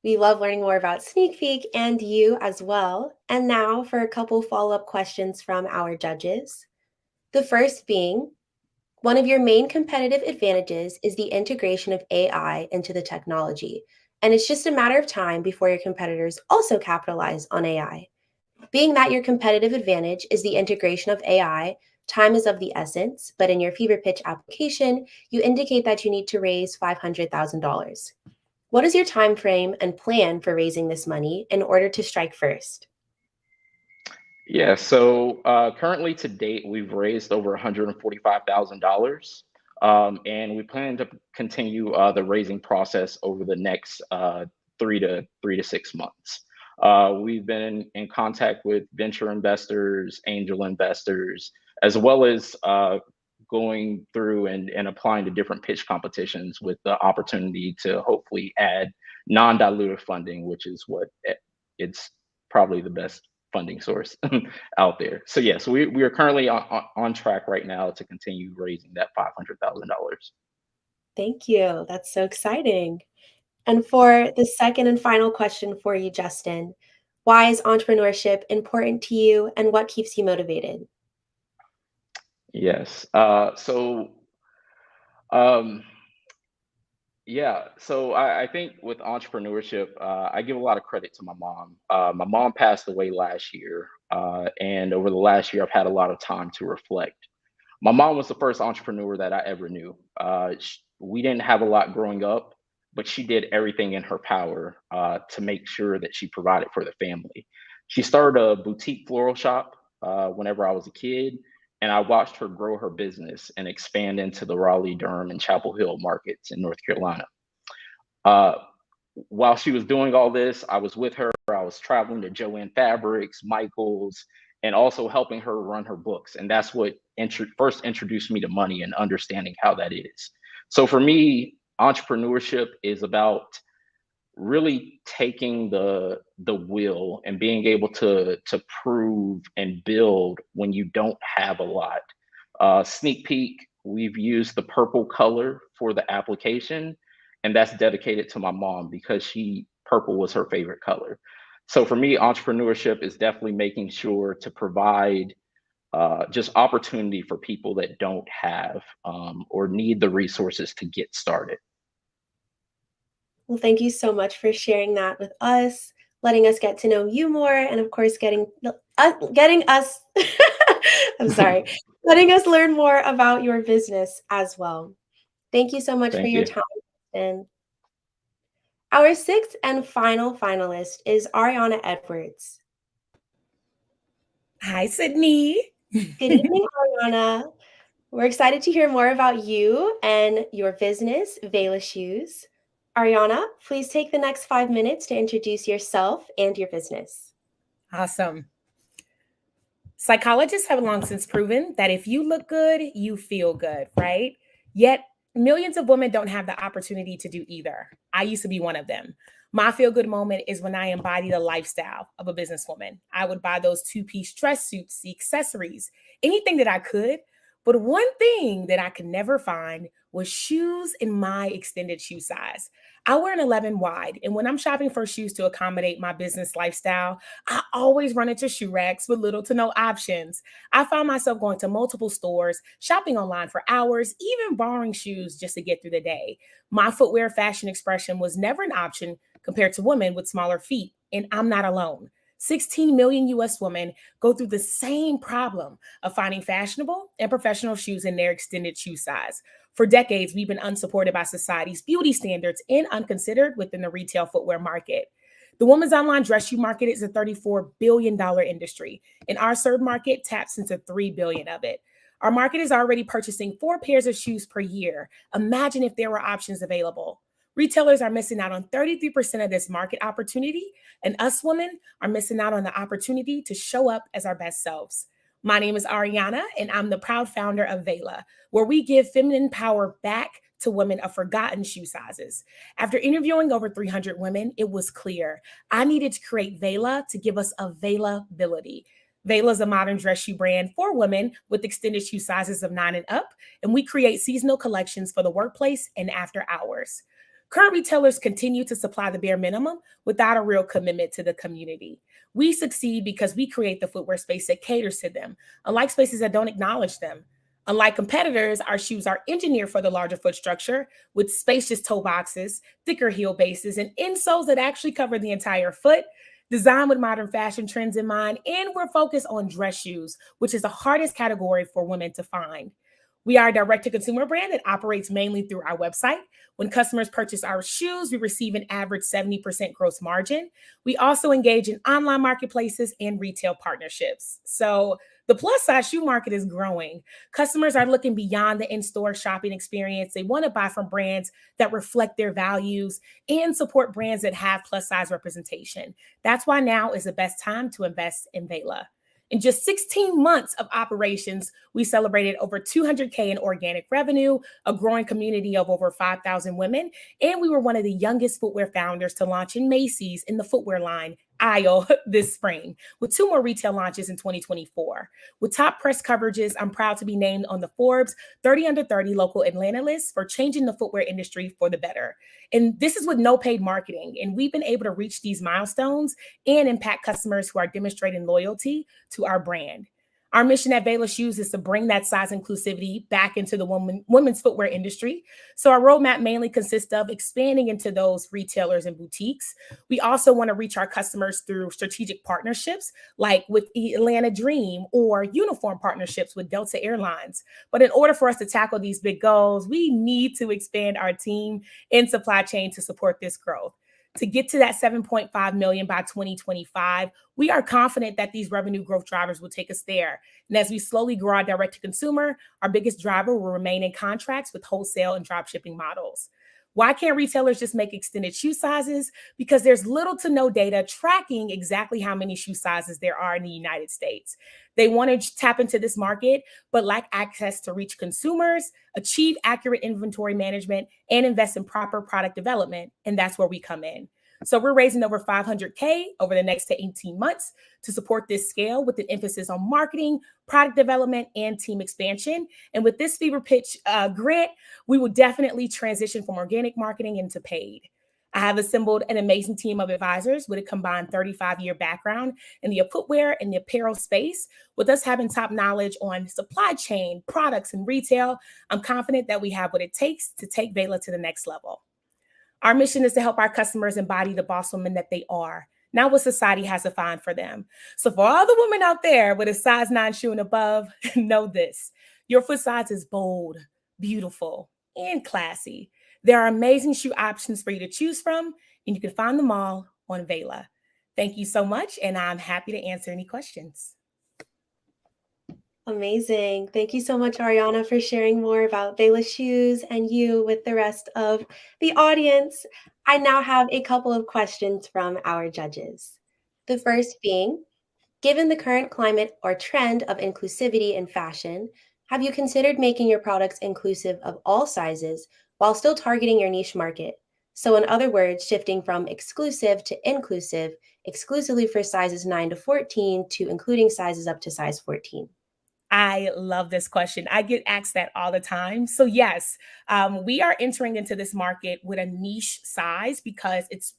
We love learning more about Sneak Peek and you as well. And now for a couple follow-up questions from our judges. The first being, one of your main competitive advantages is the integration of AI into the technology, and it's just a matter of time before your competitors also capitalize on AI. Being that your competitive advantage is the integration of AI, time is of the essence, but in your FeverPitch application, you indicate that you need to raise $500,000. What is your time frame and plan for raising this money in order to strike first? Yeah, so currently to date, we've raised over $145,000, and we plan to continue the raising process over the next 3 to 6 months. We've been in contact with venture investors, angel investors, as well as going through and applying to different pitch competitions with the opportunity to hopefully add non-dilutive funding, which is what it's probably the best funding source out there. So yes, we are currently on track right now to continue raising that $500,000. Thank you. That's so exciting. And for the second and final question for you, Justin, why is entrepreneurship important to you and what keeps you motivated? Yes. So I think with entrepreneurship, I give a lot of credit to my mom. My mom passed away last year, and over the last year, I've had a lot of time to reflect. My mom was the first entrepreneur that I ever knew. We didn't have a lot growing up, but she did everything in her power to make sure that she provided for the family. She started a boutique floral shop whenever I was a kid, and I watched her grow her business and expand into the Raleigh, Durham, and Chapel Hill markets in North Carolina. While she was doing all this, I was with her. I was traveling to Joanne Fabrics, Michaels, and also helping her run her books. And that's what first introduced me to money and understanding how that is. So for me, entrepreneurship is about really taking the will and being able to prove and build when you don't have a lot. Sneak Peek, we've used the purple color for the application, and that's dedicated to my mom because purple was her favorite color. So for me, entrepreneurship is definitely making sure to provide just opportunity for people that don't have or need the resources to get started. Well, thank you so much for sharing that with us, letting us get to know you more, and of course, getting us, I'm sorry, letting us learn more about your business as well. Thank you so much for your time. And our sixth and final finalist is Ariana Edwards. Hi, Sydney. Good evening, Ariana. We're excited to hear more about you and your business, Vela Shoes. Ariana, please take the next 5 minutes to introduce yourself and your business. Awesome. Psychologists have long since proven that if you look good, you feel good, right? Yet Millions of women don't have the opportunity to do either. I used to be one of them. My feel good moment is when I embody the lifestyle of a businesswoman. I would buy those two-piece dress suits, the accessories, anything that I could. But one thing that I could never find was shoes in my extended shoe size. I wear an 11 wide, and when I'm shopping for shoes to accommodate my business lifestyle, I always run into shoe racks with little to no options. I found myself going to multiple stores, shopping online for hours, even borrowing shoes just to get through the day. My footwear fashion expression was never an option compared to women with smaller feet, and I'm not alone. 16 million US women go through the same problem of finding fashionable and professional shoes in their extended shoe size. For decades, we've been unsupported by society's beauty standards and unconsidered within the retail footwear market. The women's online dress shoe market is a $34 billion industry, and our served market taps into $3 billion of it. Our market is already purchasing 4 pairs of shoes per year. Imagine if there were options available. Retailers are missing out on 33% of this market opportunity, and us women are missing out on the opportunity to show up as our best selves. My name is Ariana, and I'm the proud founder of Vela, where we give feminine power back to women of forgotten shoe sizes. After interviewing over 300 women, it was clear I needed to create Vela to give us availability. Vela is a modern dress shoe brand for women with extended shoe sizes of 9 and up, and we create seasonal collections for the workplace and after hours. Current retailers continue to supply the bare minimum without a real commitment to the community. We succeed because we create the footwear space that caters to them, unlike spaces that don't acknowledge them. Unlike competitors, our shoes are engineered for the larger foot structure with spacious toe boxes, thicker heel bases, and insoles that actually cover the entire foot, designed with modern fashion trends in mind, and we're focused on dress shoes, which is the hardest category for women to find. We are a direct-to-consumer brand that operates mainly through our website. When customers purchase our shoes, we receive an average 70% gross margin. We also engage in online marketplaces and retail partnerships. So the plus-size shoe market is growing. Customers are looking beyond the in-store shopping experience. They want to buy from brands that reflect their values and support brands that have plus-size representation. That's why now is the best time to invest in Vela. In just 16 months of operations, we celebrated over 200K in organic revenue, a growing community of over 5,000 women, and we were one of the youngest footwear founders to launch in Macy's in the footwear line aisle this spring, with 2 more retail launches in 2024. With top press coverages, I'm proud to be named on the Forbes 30 Under 30 local Atlanta list for changing the footwear industry for the better. And this is with no paid marketing, and we've been able to reach these milestones and impact customers who are demonstrating loyalty to our brand. Our mission at Vela Shoes is to bring that size inclusivity back into the women's footwear industry. So our roadmap mainly consists of expanding into those retailers and boutiques. We also want to reach our customers through strategic partnerships like with Atlanta Dream or uniform partnerships with Delta Airlines. But in order for us to tackle these big goals, we need to expand our team and supply chain to support this growth. To get to that 7.5 million by 2025, we are confident that these revenue growth drivers will take us there. And as we slowly grow our direct to consumer, our biggest driver will remain in contracts with wholesale and drop shipping models. Why can't retailers just make extended shoe sizes? Because there's little to no data tracking exactly how many shoe sizes there are in the United States. They want to tap into this market, but lack access to reach consumers, achieve accurate inventory management, and invest in proper product development. And that's where we come in. So we're raising over 500K over the next 18 months to support this scale with an emphasis on marketing, product development, and team expansion. And with this FeverPitch grant, we will definitely transition from organic marketing into paid. I have assembled an amazing team of advisors with a combined 35-year background in the footwear and the apparel space. With us having top knowledge on supply chain, products, and retail, I'm confident that we have what it takes to take Vela to the next level. Our mission is to help our customers embody the boss women that they are, not what society has defined for them. So for all the women out there with a size 9 shoe and above, know this: your foot size is bold, beautiful, and classy. There are amazing shoe options for you to choose from, and you can find them all on Vela. Thank you so much, and I'm happy to answer any questions. Amazing. Thank you so much, Ariana, for sharing more about Vela Shoes and you with the rest of the audience. I now have a couple of questions from our judges. The first being, given the current climate or trend of inclusivity in fashion, Have you considered making your products inclusive of all sizes while still targeting your niche market? So, in other words, shifting from exclusive to inclusive, exclusively for sizes 9 to 14 to including sizes up to size 14. I love this question. I get asked that all the time. So, yes, we are entering into this market with a niche size because it's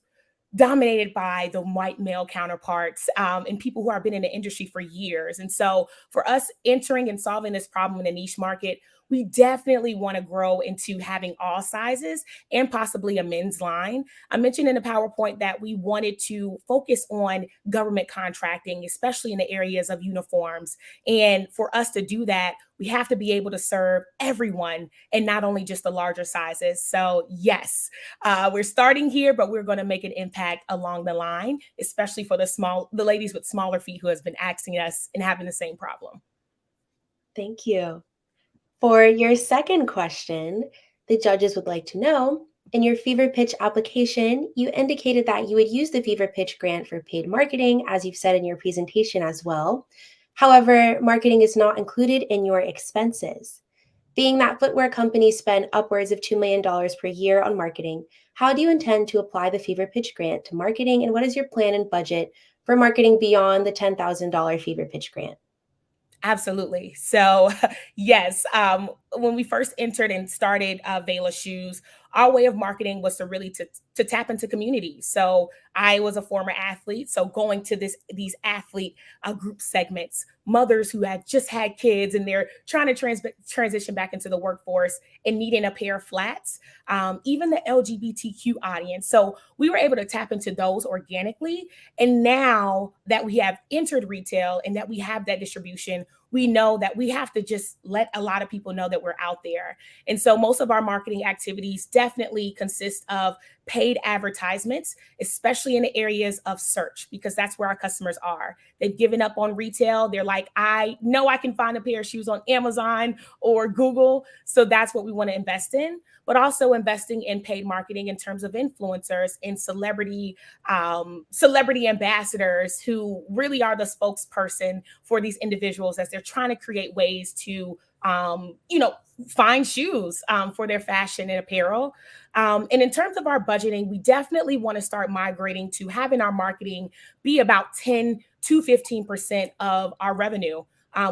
dominated by the white male counterparts and people who have been in the industry for years. And so, for us entering and solving this problem in a niche market, we definitely want to grow into having all sizes and possibly a men's line. I mentioned in the PowerPoint that we wanted to focus on government contracting, especially in the areas of uniforms. And for us to do that, we have to be able to serve everyone and not only just the larger sizes. So, yes, we're starting here, but we're going to make an impact along the line, especially for the ladies with smaller feet who has been asking us and having the same problem. Thank you. For your second question, the judges would like to know, in your FeverPitch application, you indicated that you would use the FeverPitch grant for paid marketing, as you've said in your presentation as well. However, marketing is not included in your expenses. Being that footwear companies spend upwards of $2 million per year on marketing, how do you intend to apply the FeverPitch grant to marketing, and what is your plan and budget for marketing beyond the $10,000 FeverPitch grant? Absolutely. So, yes, when we first entered and started Vela Shoes, our way of marketing was to really to tap into community. So, I was a former athlete, so going to these athlete group segments, mothers who had just had kids and they're trying to transition back into the workforce and needing a pair of flats, even the LGBTQ audience. So, we were able to tap into those organically. And now that we have entered retail and that we have that distribution, we know that we have to just let a lot of people know that we're out there. And so most of our marketing activities definitely consist of paid advertisements, especially in the areas of search, because that's where our customers are. They've given up on retail. They're like, I know I can find a pair of shoes on Amazon or Google. So that's what we want to invest in, but also investing in paid marketing in terms of influencers and celebrity ambassadors who really are the spokesperson for these individuals as they're trying to create ways to find shoes for their fashion and apparel. And in terms of our budgeting, we definitely want to start migrating to having our marketing be about 10 to 15% of our revenue.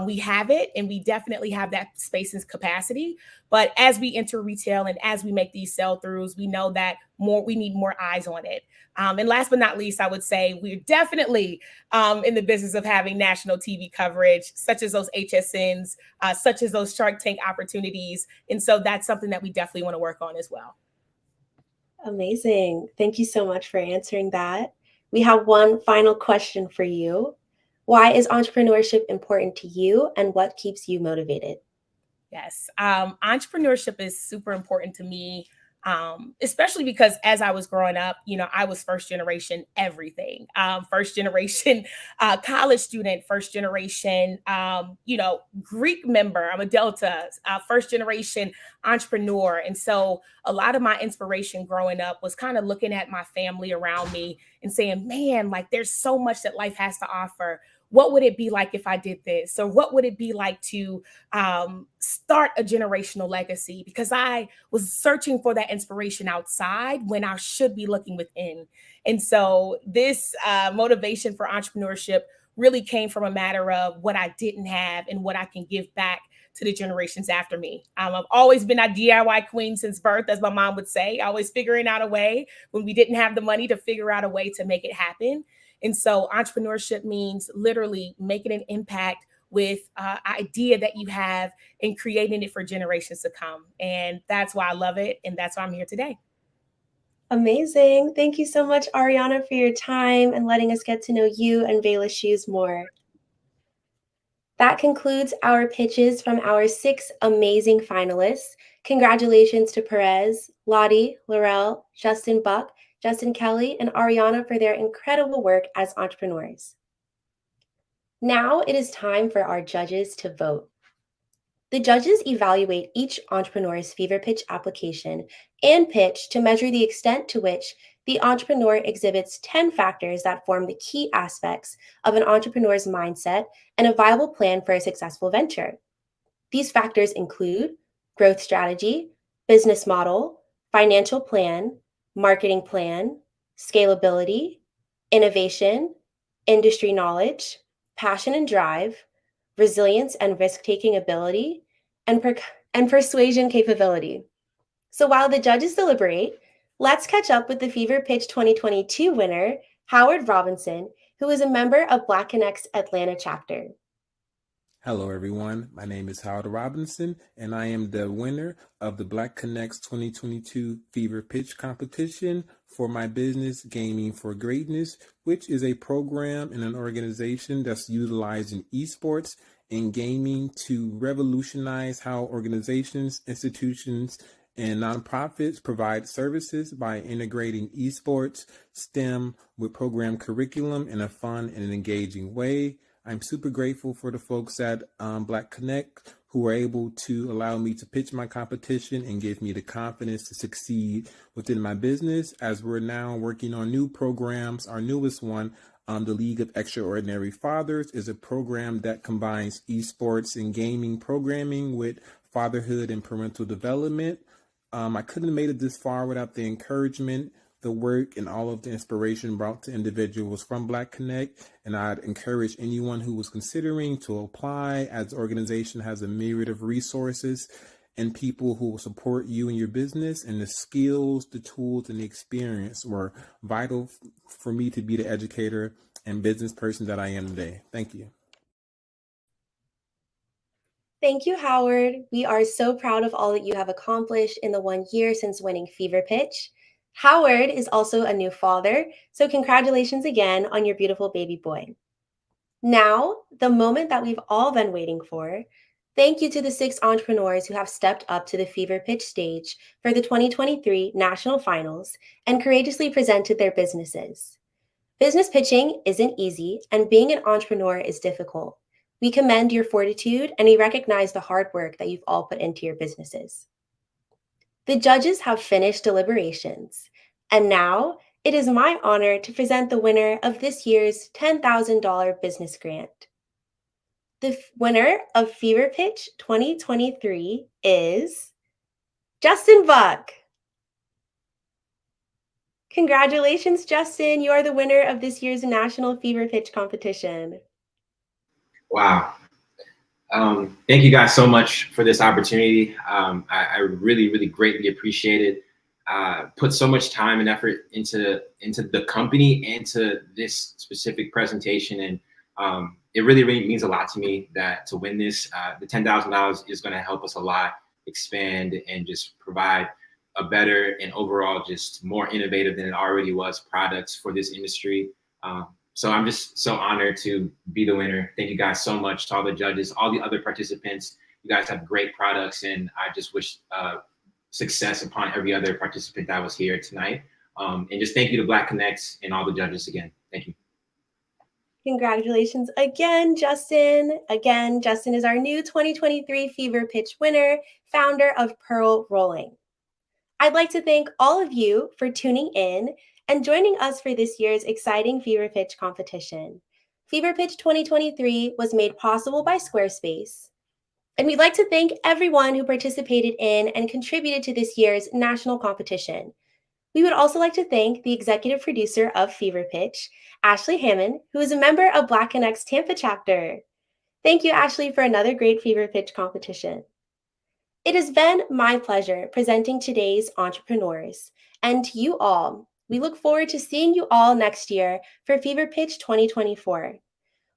We have it, and we definitely have that space and capacity. But as we enter retail and as we make these sell-throughs, we know that we need more eyes on it. And last but not least, I would say we're definitely in the business of having national TV coverage, such as those HSNs, such as those Shark Tank opportunities. And so that's something that we definitely want to work on as well. Amazing. Thank you so much for answering that. We have one final question for you. Why is entrepreneurship important to you, and what keeps you motivated? Yes, entrepreneurship is super important to me, especially because as I was growing up, I was first generation everything. First generation college student, first generation, Greek member. I'm a Delta, first generation entrepreneur. And so a lot of my inspiration growing up was kind of looking at my family around me and saying, man, like there's so much that life has to offer. What would it be like if I did this? Or what would it be like to start a generational legacy? Because I was searching for that inspiration outside when I should be looking within. And so this motivation for entrepreneurship really came from a matter of what I didn't have and what I can give back to the generations after me. I've always been a DIY queen since birth, as my mom would say, always figuring out a way when we didn't have the money to figure out a way to make it happen. And so entrepreneurship means literally making an impact with idea that you have and creating it for generations to come. And that's why I love it. And that's why I'm here today. Amazing. Thank you so much, Ariana, for your time and letting us get to know you and Vela Shoes more. That concludes our pitches from our 6 amazing finalists. Congratulations to Perez, Lottie, Laurel, Justin Buck, Justin Kelly, and Ariana for their incredible work as entrepreneurs. Now it is time for our judges to vote. The judges evaluate each entrepreneur's FeverPitch application and pitch to measure the extent to which the entrepreneur exhibits 10 factors that form the key aspects of an entrepreneur's mindset and a viable plan for a successful venture. These factors include growth strategy, business model, financial plan, marketing plan, scalability, innovation, industry knowledge, passion and drive, resilience and risk-taking ability, and persuasion capability. So while the judges deliberate, let's catch up with the FeverPitch 2022 winner, Howard Robinson, who is a member of Black Connect's Atlanta chapter. Hello, everyone. My name is Howard Robinson, and I am the winner of the Black Connects 2022 FeverPitch competition for my business, Gaming for Greatness, which is a program and an organization that's utilizing esports and gaming to revolutionize how organizations, institutions, and nonprofits provide services by integrating esports, STEM with program curriculum in a fun and engaging way. I'm super grateful for the folks at Black Connect who were able to allow me to pitch my competition and give me the confidence to succeed within my business, as we're now working on new programs. Our newest one, the League of Extraordinary Fathers, is a program that combines esports and gaming programming with fatherhood and parental development. I couldn't have made it this far without the encouragement, the work, and all of the inspiration brought to individuals from Black Connect. And I'd encourage anyone who was considering to apply, as the organization has a myriad of resources and people who will support you and your business. And the skills, the tools, and the experience were vital for me to be the educator and business person that I am today. Thank you. Thank you, Howard. We are so proud of all that you have accomplished in the 1 year since winning FeverPitch. Howard is also a new father, so congratulations again on your beautiful baby boy. Now, the moment that we've all been waiting for. Thank you to the 6 entrepreneurs who have stepped up to the FeverPitch stage for the 2023 National Finals and courageously presented their businesses. Business pitching isn't easy, and being an entrepreneur is difficult. We commend your fortitude, and we recognize the hard work that you've all put into your businesses. The judges have finished deliberations, and now it is my honor to present the winner of this year's $10,000 business grant. The winner of FeverPitch 2023 is Justin Buck. Congratulations, Justin. You are the winner of this year's National FeverPitch competition. Wow. Thank you guys so much for this opportunity. I really, really greatly appreciate it. Put so much time and effort into the company and to this specific presentation. And it really, really means a lot to me that to win this, the $10,000 is going to help us a lot expand and just provide a better and overall just more innovative than it already was products for this industry. So I'm just so honored to be the winner. Thank you guys so much to all the judges, all the other participants. You guys have great products, and I just wish success upon every other participant that was here tonight. And just thank you to Black Connects and all the judges again. Thank you. Congratulations again, Justin. Again, Justin is our new 2023 FeverPitch winner, founder of Pearl Rolling. I'd like to thank all of you for tuning in and joining us for this year's exciting FeverPitch competition. FeverPitch 2023 was made possible by Squarespace. And we'd like to thank everyone who participated in and contributed to this year's national competition. We would also like to thank the executive producer of FeverPitch, Ashley Hammond, who is a member of Black Connect's Tampa chapter. Thank you, Ashley, for another great FeverPitch competition. It has been my pleasure presenting today's entrepreneurs. And to you all, we look forward to seeing you all next year for FeverPitch 2024.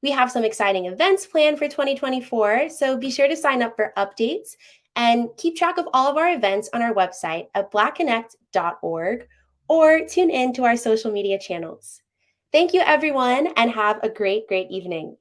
We have some exciting events planned for 2024, so be sure to sign up for updates and keep track of all of our events on our website at blackconnect.org or tune in to our social media channels. Thank you, everyone, and have a great, great evening.